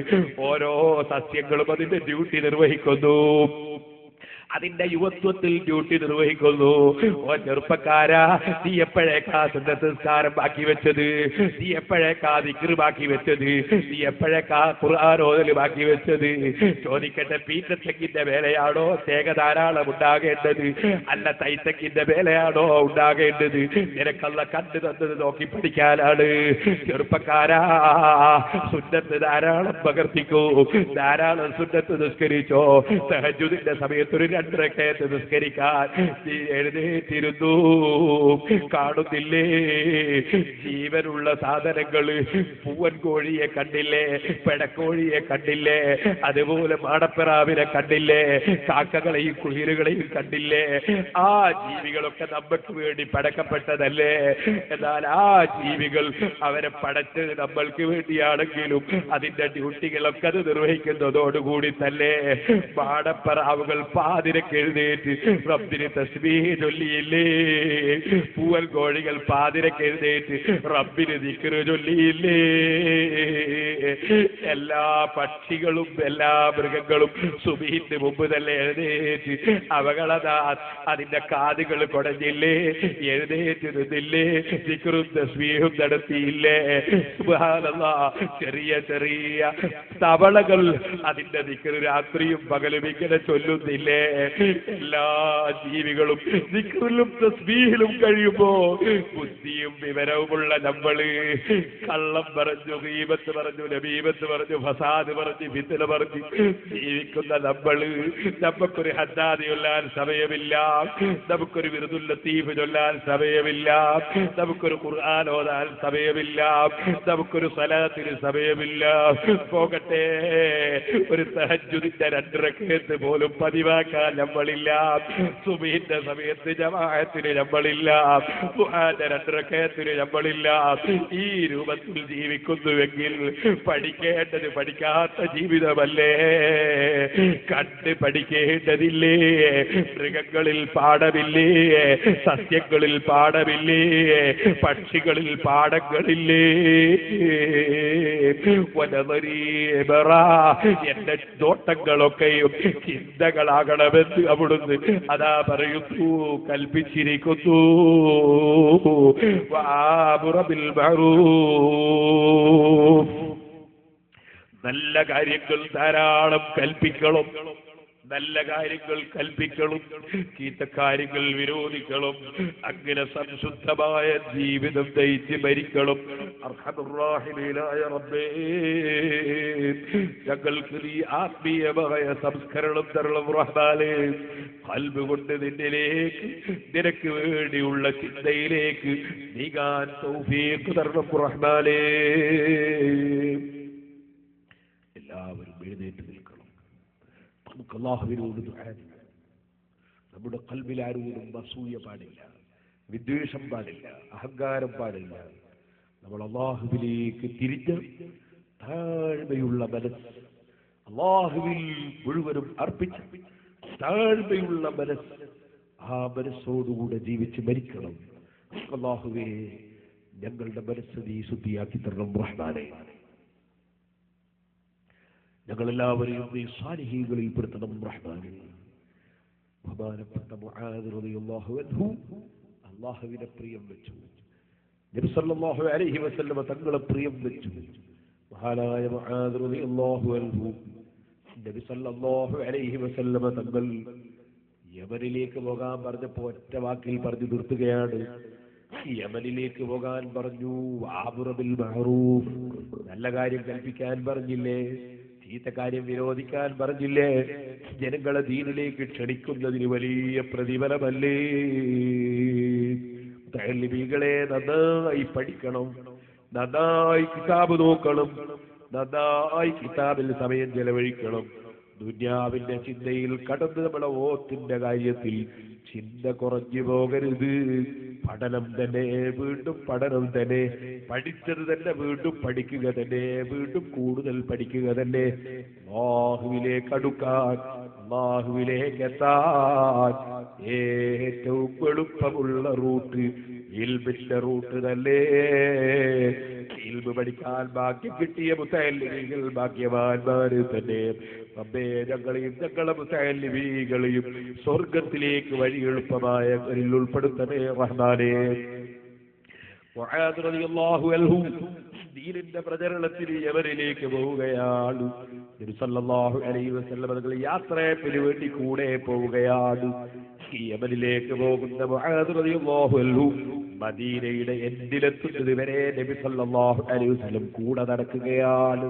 Speaker 1: ഓരോ സസ്യങ്ങളും അതിന്റെ ഡ്യൂട്ടി നിർവഹിക്കുന്നു, അതിന്റെ യുവത്വത്തിൽ ഡ്യൂട്ടി നിർവഹിക്കുന്നു. ഓ ചെറുപ്പക്കാരാ, നീ എപ്പോഴേക്കാ സുന്നത്ത് നിസ്കാരം ബാക്കി വെച്ചത്? നീ എപ്പോഴേക്കാ ദിക്ർ ബാക്കി വെച്ചത്? നീ എപ്പോഴേക്കാ ഖുർആൻ ഓതൽ ബാക്കി വെച്ചത്? ചോദിക്കട്ടെ, പീറ്റത്തെങ്ങിന്റെ വേലയാണോ തേങ്ങ ധാരാളം ഉണ്ടാകേണ്ടത്, അല്ല തൈത്തെങ്ങിന്റെ വേലയാണോ ഉണ്ടാകേണ്ടത്? നിനക്കല്ല കണ്ടു തന്നത് നോക്കി പഠിക്കാനാണ്. ചെറുപ്പക്കാരാ, സുന്നത്ത് ധാരാളം പകർത്തിക്കൂ, ധാരാളം സുന്നത്ത് നിസ്കരിച്ചോ. തഹജ്ജുദിന്റെ സമയത്തൊരു 2 റക്അത്ത് നിസ്കരിക്കാൻ നീ എഴുന്നേറ്റിരുന്നു. കാണുന്നില്ലേ ജീവനുള്ള സാധനങ്ങള്? പൂവൻ കോഴിയെ കണ്ടില്ലേ? പെടക്കോഴിയെ കണ്ടില്ലേ? അതുപോലെ മാടപ്പിറാവിനെ കണ്ടില്ലേ? കാക്കകളെയും കുയിലുകളെയും കണ്ടില്ലേ? ആ ജീവികളൊക്കെ നമുക്ക് വേണ്ടി പടക്കപ്പെട്ടതല്ലേ? എന്നാൽ ആ ജീവികൾ അവരെ പടച്ച് നമ്മൾക്ക് വേണ്ടിയാണെങ്കിലും അതിന്റെ ഡ്യൂട്ടികളൊക്കെ അത് നിർവഹിക്കുന്നതോടുകൂടി തന്നെ മാടപ്പറാവുകൾ പാതിരക്ക് എഴുന്നേറ്റ് റബ്ബിന് തസ്ബീഹ് ചൊല്ലിയില്ലേ? പൂവൻ കോഴികൾ പാതിരക്ക് എഴുന്നേറ്റ് റബ്ബിന് ദിക്ർ ചൊല്ലിയില്ലേ? എല്ലാ പക്ഷികളും എല്ലാ മൃഗങ്ങളും സുബഹിന് മുമ്പ് തന്നെ എഴുന്നേറ്റ് അവകളതാ അതിന്റെ കാതുകൾ കുടഞ്ഞില്ലേ? എഴുന്നേറ്റ് നിന്നില്ലേ? ദിക്റും തസ്ബീഹും നടത്തിയില്ലേ? സുബ്ഹാനല്ലാഹ്, ചെറിയ ചെറിയ തവളകൾ അതിന്റെ ദിക്ർ രാത്രിയും പകലും ഇങ്ങനെ ചൊല്ലുന്നില്ലേ? എല്ലാ ജീവികളും ദിക്റിലും തസ്ബീഹിലും കഴിയുമ്പോ ബുദ്ധിയും വിവരവുമുള്ള നമ്മള് കള്ളം പറഞ്ഞു, ഗീബത്ത് പറഞ്ഞു, നബീബത്ത് പറഞ്ഞു, ഫസാദ് പറഞ്ഞു, ഫിത്ന പറഞ്ഞു ജീവിക്കുന്ന നമ്മള്, നമുക്കൊരു ഹദ്ദാദ് ചൊല്ലാൻ സമയമില്ല, നമുക്കൊരു വിറുദുൽ ലത്തീഫ് ചൊല്ലാൻ സമയമില്ല, നമുക്കൊരു ഖുർആൻ ഓതാൻ സമയമില്ല, നമുക്കൊരു സ്വലാത്തിന് സമയമില്ല. പോകട്ടെ, ഒരു തഹജ്ജുദിന്റെ 2 റക്അത്ത് പോലും പതിവാക്കാൻ നമ്മളില്ല, സുബഹിന്റെ സമയത്ത് ജമാഅത്തിന് നമ്മളില്ല, ദുആന്റെ 2 റക്അത്തിന് നമ്മളില്ല. ഈ രൂപത്തിൽ ജീവിക്കുന്നുവെങ്കിൽ പഠിക്കേണ്ടത് പഠിക്കാത്ത ജീവിതമല്ലേ? കണ്ട് പഠിക്കേണ്ടതില്ലേ? മൃഗങ്ങളിൽ പാഠമില്ലേ? സസ്യങ്ങളിൽ പാഠമില്ലേ? പക്ഷികളിൽ പാഠങ്ങളില്ലേ? എന്റെ നോട്ടങ്ങളൊക്കെയും ചിന്തകളാകണമെന്ന് അവിടുന്ന് അതാ പറയുന്നു, കൽപ്പിച്ചിരിക്കുന്നു. നല്ല കാര്യങ്ങൾ ധാരാളം കൽപ്പിക്കണം, നല്ല കാര്യങ്ങൾ കൽപ്പിക്കണം, ചീത്ത കാര്യങ്ങൾ വിരോധിക്കണം. അങ്ങനെ സംശുദ്ധമായ ജീവിതം നയിച്ച് മരിക്കണം. അർഹമുർറാഹിമീനായ റബ്ബേ, ഞങ്ങൾക്ക് നീ ആത്മീയമായ സംസ്കരണം തരണം റഹ്മാനേ. ഖൽബ് കൊണ്ട് നിന്നിലേക്ക്, നിനക്ക് വേണ്ടിയുള്ള ചിന്തയിലേക്ക് നീങ്ങാൻ തൗഫീഖ് തരണം റഹ്മാനേ. എല്ലാവരും എഴുന്നേറ്റ് നിൽക്കണം. നമുക്ക് അല്ലാഹുവിനോട് ദുആ ചെയ്യാം. നമ്മുടെ ഖൽബിൽ ആരോടും അസൂയ പാടില്ല, വിദ്വേഷം പാടില്ല, അഹങ്കാരം പാടില്ല. നമ്മൾ അല്ലാഹുവിലേക്ക് തിരിഞ്ഞ് താഴ്മയുള്ള മനസ്സ്, അല്ലാഹുവിൽ മുഴുവനും അർപ്പിച്ച് താഴ്മയുള്ള മനസ്സ്, ആ മനസ്സോടുകൂടെ ജീവിച്ച് മരിക്കണം. അല്ലാഹുവേ, ഞങ്ങളുടെ മനസ്സ് നീ ശുദ്ധിയാക്കി തരണം റഹ്മാനേ. ഞങ്ങളെല്ലാവരെയും നീ സാലിഹീങ്ങളിൽ പെടുത്തണം റഹ്മാനേ. ബഹുമാനപ്പെട്ട മുആദ് റളിയല്ലാഹു അൻഹു അല്ലാഹുവിനെ പ്രിയം വെച്ചു, നബി സല്ലല്ലാഹു അലൈഹി വസല്ലം തങ്ങളെ പ്രിയം വെച്ചു. മഹാനായ മുആദ് റളിയല്ലാഹു അൻഹു നബി സല്ലല്ലാഹു അലൈഹി വസല്ലം തങ്ങൾ യമനിലേക്ക് പോകാൻ പറഞ്ഞപ്പോൾ ഒറ്റ വാക്കിൽ പറഞ്ഞു നിർത്തുകയാണ്. യമനിലേക്ക് പോകാൻ പറഞ്ഞു, വഅ്മുർ ബിൽ മഅറൂഫ്, നല്ല കാര്യം കൽപ്പിക്കാൻ പറഞ്ഞില്ലേ? ചീത്ത കാര്യം വിരോധിക്കാൻ പറഞ്ഞില്ലേ? ജനങ്ങളെ ദീനിലേക്ക് ക്ഷണിക്കുന്നതിന് വലിയ പ്രതിഫലമല്ലേ? തഅല്ലിമീകളെ, നന്നായി പഠിക്കണം, നന്നായി കിതാബ് നോക്കണം, നന്നായി കിതാബിൽ സമയം ചെലവഴിക്കണം. ദുനിയാവിന്റെ ചിന്തയിൽ കടന്ന് നമ്മുടെ ഓത്തിന്റെ കാര്യത്തിൽ ചിന്ത കുറഞ്ഞു പോകരുത്. പഠനം തന്നെ, വീണ്ടും പഠനം തന്നെ, പഠിച്ചത് തന്നെ വീണ്ടും പഠിക്കുക തന്നെ, വീണ്ടും കൂടുതൽ പഠിക്കുക തന്നെ. അല്ലാഹുവിലേക്ക് അടുക്കാൻ, അല്ലാഹുവിലേക്ക് എത്താൻ ഏറ്റവും എളുപ്പമുള്ള റൂട്ട് ഇൽമിന്റെ റൂട്ട് തന്നെ. ഇൽമ് പഠിക്കാൻ ഭാഗ്യം കിട്ടിയ മുതഅല്ലിമീങ്ങൾ ഭാഗ്യവാന്മാര് തന്നെ. റബ്ബേ, ഞങ്ങളെയും ഞങ്ങളെ മുതഅല്ലിമീങ്ങളെയും സ്വർഗത്തിലേക്ക് വഴി എളുപ്പമായ ഉൾപ്പെടുത്തണേ റഹ്മാനേ. മുആദ് റളിയല്ലാഹു അൻഹു ദീനിന്റെ പ്രചരണത്തിന് യമനിലേക്ക് പോവുകയാണ്. നബി സല്ലല്ലാഹു അലൈഹി വസല്ലം തങ്ങൾ യാത്രയ്ക്ക് വേണ്ടി കൂടെ പോവുകയാണ്. യമനിലേക്ക് പോകുന്ന മുആദ് റളിയല്ലാഹു അൻഹു മദീനയുടെ എൻഡിലെത്തുന്നത് വരെ നബി സല്ലല്ലാഹു അലൈഹി വസല്ലം കൂടെ നടക്കുകയാണ്.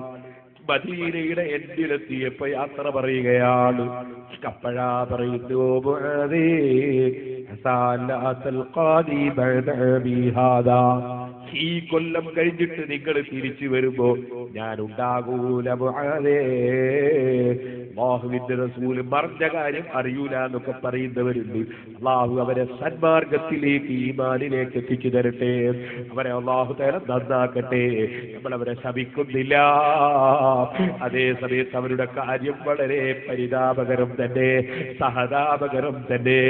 Speaker 1: മദീനയുടെ എൻഡിലെത്തിയപ്പോ യാത്ര പറയുകയാണ്. അപ്പോഴാ പറയുന്നു, മുആദേ ഈ കൊല്ലം കഴിഞ്ഞിട്ട് നിങ്ങൾ തിരിച്ചു വരുമ്പോ ഞാൻ ഉണ്ടാകൂല മുആദേ. അല്ലാഹുവിന്റെ റസൂൽ മറഞ്ഞ കാര്യം അറിയൂല എന്നൊക്കെ പറയുന്നവരുണ്ട്. അല്ലാഹു അവരെ സന്മാർഗത്തിലേക്ക്, ഈമാനിലേക്ക് എത്തിച്ചു തരട്ടെ. അവരെ അല്ലാഹു തആല നന്നാക്കട്ടെ. നമ്മളവരെ ശപിക്കുന്നില്ല. അതേ സമയത്ത് അവരുടെ കാര്യം വളരെ പരിതാപകരം തന്നെ, സഹതാപകരം തന്നെ.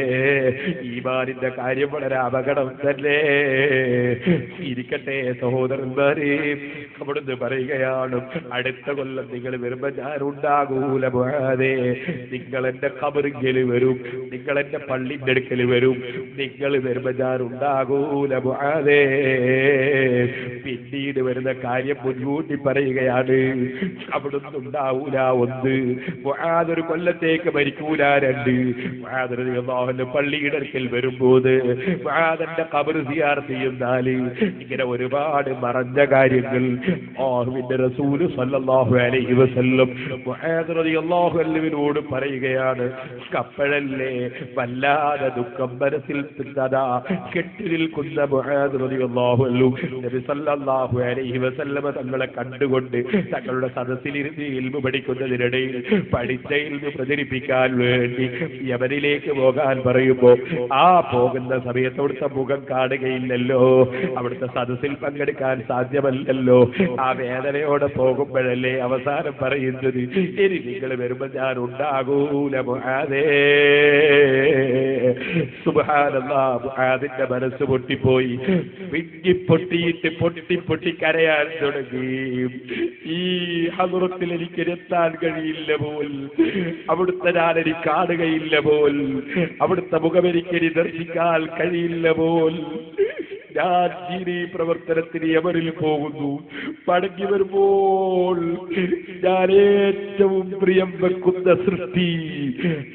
Speaker 1: ഈമാനിന്റെ കാര്യം വളരെ അപകടം തന്നെ. ഇരിക്കട്ടെ സഹോദരന്മാരെ, അവിടുന്ന് പറയുകയാണ്, അടുത്ത കൊല്ലം നിങ്ങൾ വരുമ്പോ ഞാൻ ഉണ്ടാകൂല മുആദേ. നിങ്ങൾ എന്റെ ഖബറിൽ വരും, നിങ്ങൾ എന്റെ പള്ളിന്റെ അടുക്കൽ വരും, നിങ്ങൾ വരുമ്പോ ഞാൻ ഉണ്ടാകൂല മുആദേ. പിന്നീട് വരുന്ന കാര്യം മുൻകൂട്ടി പറയുകയാണ്, അവിടുന്ന് ഉണ്ടാവൂല. 1, മുആദ് ഒരു കൊല്ലത്തേക്ക് മരിക്കൂല. 2, മുആദ് റളിയല്ലാഹു പള്ളിയുടെ അടുക്കൽ വരുമ്പോൾ മുആദിന്റെ ഖബർ സിയാറത്ത് ചെയ്യുന്നാൽ ഇങ്ങനെ ഒരുപാട് മറഞ്ഞ കാര്യങ്ങൾ അല്ലാഹുവിന്റെ റസൂൽ സല്ലല്ലാഹു അലൈഹി വസല്ലം മുആദ് റളിയല്ലാഹു റളിയല്ലാഹു അൻഹുവിനോട് പറയുകയാണ്, കപ്പഴല്ലേ വല്ലാതെ ദുഃഖം മനസ്സിൽ തിന്നതാ കെട്ടി നിൽക്കുന്ന മുആദ് റളിയല്ലാഹു അൻഹു നബി സല്ലല്ലാഹു അലൈഹി വസല്ലമ തങ്ങളെ കണ്ടുകൊണ്ട് തങ്ങളുടെ സദസ്സിലിരുന്ന് ഇൽമു പഠിക്കുന്നതിനിടയിൽ പഠിച്ച ഇൽമു പ്രചരിപ്പിക്കാൻ വേണ്ടി യമനിലേക്ക് പോകാൻ പറയുമ്പോ ആ പോകുന്ന സമയത്ത് അവിടുത്തെ മുഖം കാണുകയില്ലല്ലോ, അവിടുത്തെ സദസ്സിൽ പങ്കെടുക്കാൻ സാധ്യമല്ലല്ലോ. ആ വേദനയോടെ പോകുമ്പോഴല്ലേ അവസാനം പറയുന്നത്, ഇനി നിങ്ങൾ വരുമ്പോ ഞാൻ ഉണ്ടാകൂല മുആദേ. സുബ്ഹാനല്ലാഹ്, മുആദിന്റെ മനസ്സ് പൊട്ടിപ്പോയി. പൊട്ടിയിട്ട് പൊട്ടി കരയാൻ തുടങ്ങി. ഈ ഹദ്റത്തിൽ എനിക്ക് എത്താൻ കഴിയില്ല പോൽ, അവിടുത്തെ ഞാൻ എനിക്ക് കാണുകയില്ല പോൽ, അവിടുത്തെ മുഖം എനിക്ക് ദർശിക്കാൻ കഴിയില്ല പോൽ. ഞാൻ ദീനീ പ്രവർത്തനത്തിന് യമനിൽ പോകുന്നു. മടങ്ങി വരുമ്പോൾ ഞാൻ ഏറ്റവും പ്രിയം വെക്കുന്ന സൃഷ്ടി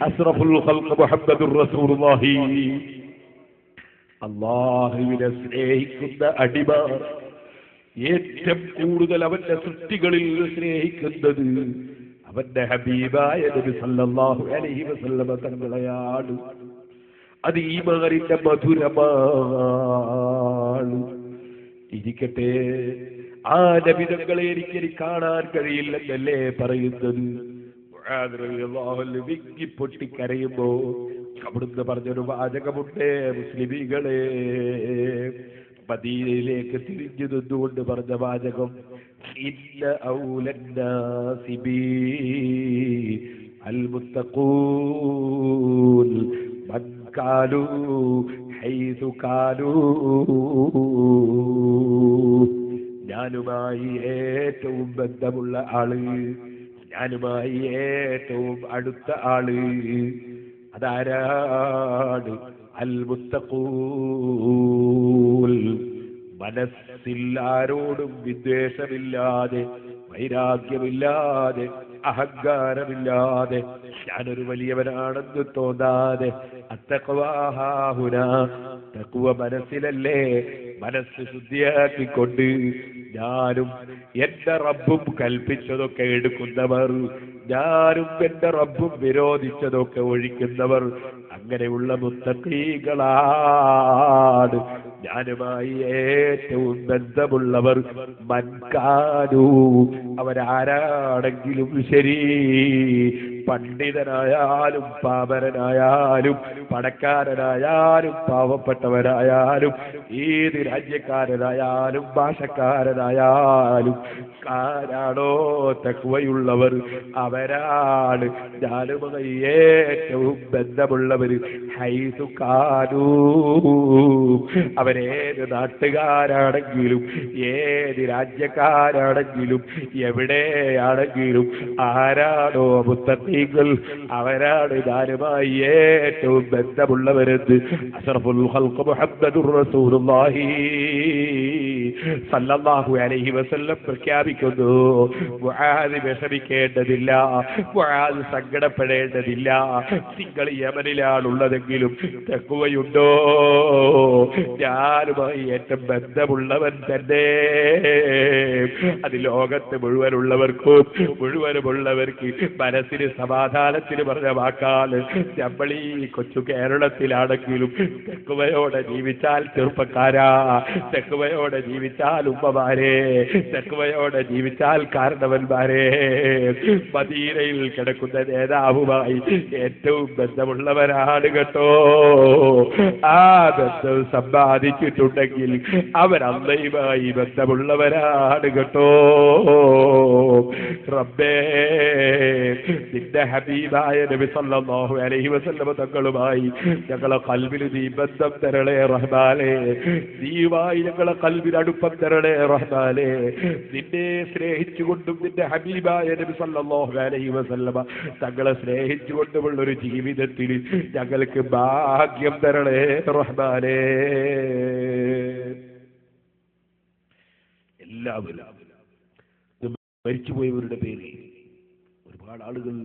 Speaker 1: അസ്റഫുൽ ഖൽഖ് മുഹമ്മദുർ റസൂലുള്ളാഹി, അല്ലാഹുവിനെ സ്നേഹിക്കുന്ന അടിമ, ഏറ്റവും കൂടുതൽ അവന്റെ സൃഷ്ടികളിൽ സ്നേഹിക്കുന്നത് അവന്റെ ഹബീബായ നബി സല്ലല്ലാഹു അലൈഹി വസല്ലമ തങ്ങളെയാണ്. അത് ഈമാനിന്റെ മധുരമാണ്. ഇരിക്കട്ടെ, ആ നബി തങ്ങളെ എനിക്ക് കാണാൻ കഴിയില്ലെന്നല്ലേ പറയുന്നത്. വിങ്ങി പൊട്ടിക്കരയുമ്പോ അവിടുന്ന് പറഞ്ഞൊരു വാചകമുണ്ട്, മുസ്ലിമീങ്ങളെ, മദീനയിലേക്ക് തിരിഞ്ഞു നിന്നുകൊണ്ട് പറഞ്ഞ വാചകം, ഇന്ന ഔലന്നാസി ബി അൽ മുത്തഖൂൻ മൻ കാനൂ ഹൈസു കാനൂ. ഞാനുമായി ഏറ്റവും ബന്ധമുള്ള ആള്, ഞാനുമായി ഏറ്റവും അടുത്ത ആള് അതാരാണ്? അൽ മുത്തഖൂൻ. മനസ്സിൽ ആരോടും വിദ്വേഷമില്ലാതെ, വൈരാഗ്യമില്ലാതെ, അഹങ്കാരമില്ലാതെ, ഞാനൊരു വലിയവനാണെന്ന് തോന്നാതെ, അത്തഖ്വാഹുന, തഖ്വ മനസ്സിലല്ലേ, മനസ്സ് ശുദ്ധിയാക്കിക്കൊണ്ട് ഞാനും എന്റെ റബ്ബും കൽപ്പിച്ചതൊക്കെ എടുക്കുന്നവർ, ഞാനും എന്റെ റബ്ബും വിരോധിച്ചതൊക്കെ ഒഴിക്കുന്നവർ, അങ്ങനെയുള്ള മുത്തഖീകളാണ് ഞാനുമായി ഏറ്റവും ബന്ധമുള്ളവർ. മൻകാനു, അവരാരാണെങ്കിലും ശരി, പണ്ഡിതനായാലും പാമരനായാലും പണക്കാരനായാലും പാവപ്പെട്ടവരായാലും ഏത് രാജ്യക്കാരനായാലും ഭാഷക്കാരനായാലും ആരാണോ തഖ്വയുള്ളവർ അവരാണ് ഞാനുമായി ഏറ്റവും ബന്ധമുള്ളവർ. ഹൈസു കാനൂ, അവരേത് നാട്ടുകാരാണെങ്കിലും ഏത് രാജ്യക്കാരാണെങ്കിലും എവിടെയാണെങ്കിലും ആരാണോ മുത്തഖീകൾ അവരാണ് ഞാനുമായി ഏറ്റവും ബന്ധമുള്ളവരെന്ന് അഷ്റഫുൽ ഖൽഖ് മുഹമ്മദുർ റസൂലുള്ളാഹി സല്ലല്ലാഹു അലൈഹി വസല്ലം പ്രഖ്യാപിക്കുന്നു. മുആദ് വിഷമിക്കേണ്ടതില്ല, മുആദ് സങ്കടപ്പെടേണ്ടതില്ല. നിങ്ങൾ യമനിലാണുള്ളതെങ്കിലും തഖ്വയുണ്ടോ? ഞാനുമായി ഏറ്റവും ബന്ധമുള്ളവൻ തന്നെ. അത് ലോകത്ത് മുഴുവനുമുള്ളവർക്ക് മനസ്സിന് സമാധാനത്തിന് പറഞ്ഞ വാക്കാണ്. നമ്മൾ ഈ കൊച്ചു കേരളത്തിലാണെങ്കിലും തഖ്വയോടെ ജീവിച്ചാൽ ചെറുപ്പക്കാരാ, തഖ്വയോടെ ജീവിച്ചാൽ ഉമ്മമാരെ, തഖ്വയോടെ ജീവിച്ചാൽ കാരണവന്മാരെ, മദീനയിൽ കിടക്കുന്ന നേതാവുമായി ഏറ്റവും ബന്ധമുള്ളവരാണ് കേട്ടോ. ആ ബന്ധം സമ്പാദിച്ചിട്ടുണ്ടെങ്കിൽ അവർ അള്ളയുമായി ബന്ധമുള്ളവരാണ് കേട്ടോ. റബ്ബേ, നിന്റെ ഹബീബായ നബി സല്ലല്ലാഹു അലൈഹി വസല്ലം തങ്ങളുമായി ഞങ്ങളെ ഖൽബിൽ നീ ബന്ധം തരണേ റഹ്മാനേ. നീയുമായി ഞങ്ങളെ ഖൽബിൽ അടുപ്പം തരണേ റഹ്മാനേ. നിന്നെ സ്നേഹിച്ചുകൊണ്ടും നിന്റെ ഹബീബായ നബി സല്ലല്ലാഹു അലൈഹി വസല്ലം തങ്ങളെ സ്നേഹിച്ചുകൊണ്ടുമുള്ള ഒരു ജീവിതത്തിൽ ഞങ്ങൾക്ക് ഭാഗ്യം തരണേ റഹ്മാനേ. എല്ലാവരും മരിച്ചുപോയവരുടെ പേര് ഒരുപാട് ആളുകൾ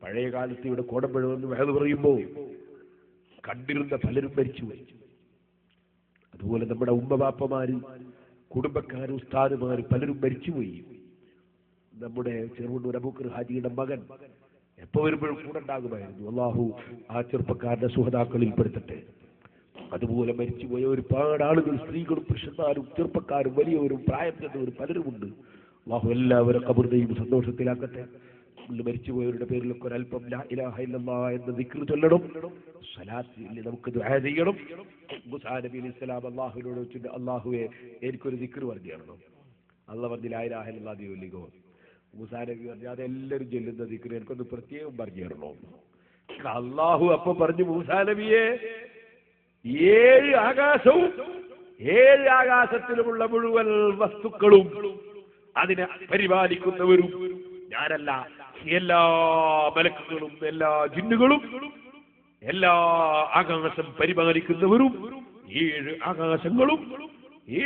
Speaker 1: പഴയ കാലത്ത് ഇവിടെ കോടമ്പുഴ വന്ന് വേദ പറയുമ്പോൾ കണ്ടിരുന്ന പലരും മരിച്ചുപോയി. അതുപോലെ നമ്മുടെ ഉമ്മബാപ്പമാര്, കുടുംബക്കാര്, ഉസ്താദുമാര് പലരും മരിച്ചുപോയി. നമ്മുടെ ചെറുവണ്ണൂർ അബൂക്കർ ഹാജിയുടെ മകൻ എപ്പോ വരുമ്പോഴും കൂടെ ഉണ്ടാകുമായിരുന്നു. അള്ളാഹു ആ ചെറുപ്പക്കാരുടെ സുഹൃതാക്കളിൽ പെടുത്തട്ടെ. അതുപോലെ മരിച്ചുപോയ ഒരുപാട് ആളുകൾ, സ്ത്രീകളും പുരുഷന്മാരും ചെറുപ്പക്കാരും വലിയവരും പ്രായം ചെന്നവരും പലരുമുണ്ട്. അള്ളാഹു എല്ലാവരും ഖബറിനെയും സന്തോഷത്തിലാക്കട്ടെ. മരിച്ചുപോയവരുടെ പേരിലൊക്കെ ഒരല്പം ലാ ഇലാഹ ഇല്ലല്ലാഹ് എന്ന ദിക്ർ ചൊല്ലണം, സ്വലാത്ത് നമുക്ക് ദുആ ചെയ്യണം. മൂസാ നബി അലൈഹി സ്വലാം അള്ളാഹുവിനോട് വെച്ചിട്ട്, അള്ളാഹുവെ എനിക്കൊരു ദിക്ർ പറഞ്ഞു തരണം. അള്ളാഹ് പറഞ്ഞു ലാ ഇലാഹ ഇല്ലല്ലാഹ് ചൊല്ലിക്കോ. മൂസാ നബി പറഞ്ഞു അതെല്ലാവരും ചൊല്ലുന്ന ദിക്ർ എനിക്കൊന്ന് പ്രത്യേകം പറഞ്ഞു തരണോ. അള്ളാഹു അപ്പൊ പറഞ്ഞു, മൂസാ നബിയെ 7 ആകാശവും 7 ആകാശത്തിലുമുള്ള മുഴുവൻ വസ്തുക്കളും അതിനെ പരിപാലിക്കുന്നവരും ഞാനല്ല, എല്ലാ മലക്കുകളും എല്ലാ ജിന്നുകളും എല്ലാ ആകാശം പരിപാലിക്കുന്നവരും 7 ആകാശങ്ങളും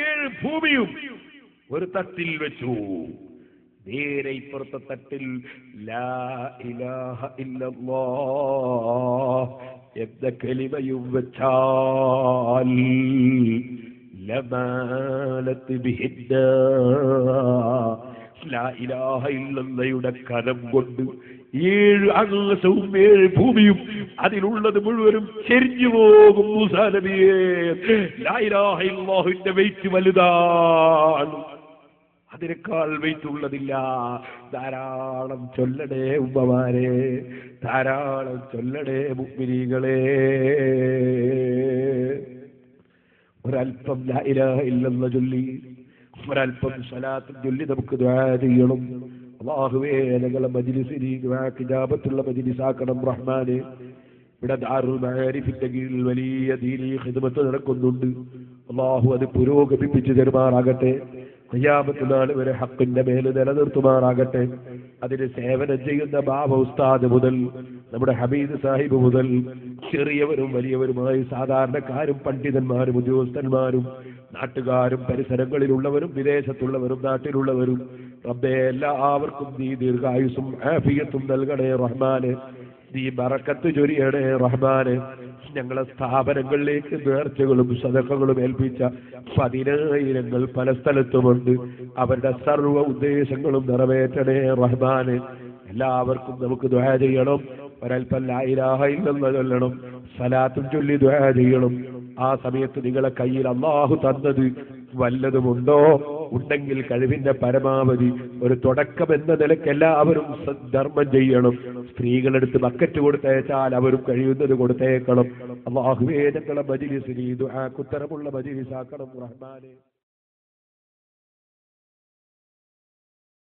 Speaker 1: 7 ഭൂമിയും ഒരു തട്ടിൽ വെച്ചു. നേരെ ഇപ്പുറത്തെ തട്ടിൽ ലാ ഇലാഹ ഇല്ലല്ലാഹ് എന്ന കലിമയും വെച്ചാൽ ലമാലത്ത് ബിഹിന്ന ലാ ഇലാഹ ഇല്ലല്ലാഹയുടെ കരം കൊണ്ട് 7 ആകാശവും 7 ഭൂമിയും അതിലുള്ളത് മുഴുവനും ചെരിഞ്ഞു പോകും. മൂസാ നബിയെ, ലാ ഇലാഹ ഇല്ലല്ലാഹുവിന്റെ വെയിറ്റ് വലുതാണ്, അതിനേക്കാൾ വെയിറ്റ് ഉള്ളതില്ല. ധാരാളം ചൊല്ലടേ ഉമ്മമാരെ, ധാരാളം ചൊല്ലടേ മുഅ്മിനീങ്ങളെ. ഒരൽപ്പം ലാ ഇലാഹ ഇല്ലല്ലാഹ് ചൊല്ലി, ഒരൽപ്പം സ്വലാത്ത് ചൊല്ലി നമുക്ക് ദുആ ചെയ്യണം. അല്ലാഹുവേ, ഞങ്ങളെ മജ്ലിസിനെ ദുആ ഇജാബത്തുള്ള മജ്ലിസാക്കണം റഹ്മാനെ. ഇവിടെ ദാറുൽ മആരിഫിന്റെ കീഴിൽ വലിയ ദീനീ ഖിദ്മത്ത് നടക്കുന്നുണ്ട്. അല്ലാഹു അത് പുരോഗമിപ്പിച്ചു തരുമാറാകട്ടെ. ഖിയാമത്ത് നാൾ വരെ ഹക്കിന്റെ മേലെ നിലനിർത്തുമാറാകട്ടെ. അതിന് സേവനം ചെയ്യുന്ന ബാബ ഉസ്താദ് മുതൽ നമ്മുടെ ഹബീദ് സാഹിബ് മുതൽ ചെറിയവരും വലിയവരുമായി സാധാരണക്കാരും പണ്ഡിതന്മാരും ഉദ്യോഗസ്ഥന്മാരും നാട്ടുകാരും പരിസരങ്ങളിലുള്ളവരും വിദേശത്തുള്ളവരും നാട്ടിലുള്ളവരും റബ്ബേ എല്ലാവർക്കും നീ ദീർഘായുസും ആഫിയത്തും നൽകണേ റഹ്മാനെ. നീ ബറക്കത്ത് ചൊരിയണേ റഹ്മാനെ. ഞങ്ങളെ സ്ഥാപനങ്ങളിലേക്ക് നേർച്ചകളും സദഖകളും ഏൽപ്പിച്ച 10,000 പല സ്ഥലത്തുമുണ്ട്. അവരുടെ സർവ്വ ഉദ്ദേശങ്ങളും നിറവേറ്റണേ റഹ്മാനെ. എല്ലാവർക്കും നമുക്ക് ദുആ ചെയ്യണം. ഒരൽപ്പം ലാ ഇലാഹ ഇല്ലല്ലാഹ് ചൊല്ലണം, സലാത്തും ചൊല്ലി ദുആ ചെയ്യണം. ആ സമയത്ത് നിങ്ങളെ കയ്യിൽ അല്ലാഹു തന്നത് വല്ലതുമുണ്ടോ? ഉണ്ടെങ്കിൽ കഴിവിന്റെ പരമാവധി ഒരു തുടക്കം എന്ന നിലയ്ക്ക് എല്ലാവരും ധർമ്മം ചെയ്യണം. സ്ത്രീകളെടുത്ത് ബക്കറ്റ് കൊടുത്തയച്ചാൽ അവരും കഴിയുന്നത് കൊടുത്തേക്കണം. അല്ലാഹുവേ, ഞങ്ങളെ മജ്ലിസിനെ ദുആക്ക് ഉത്തരമുള്ള മജ്ലിസാക്കണം റഹ്മാനെ.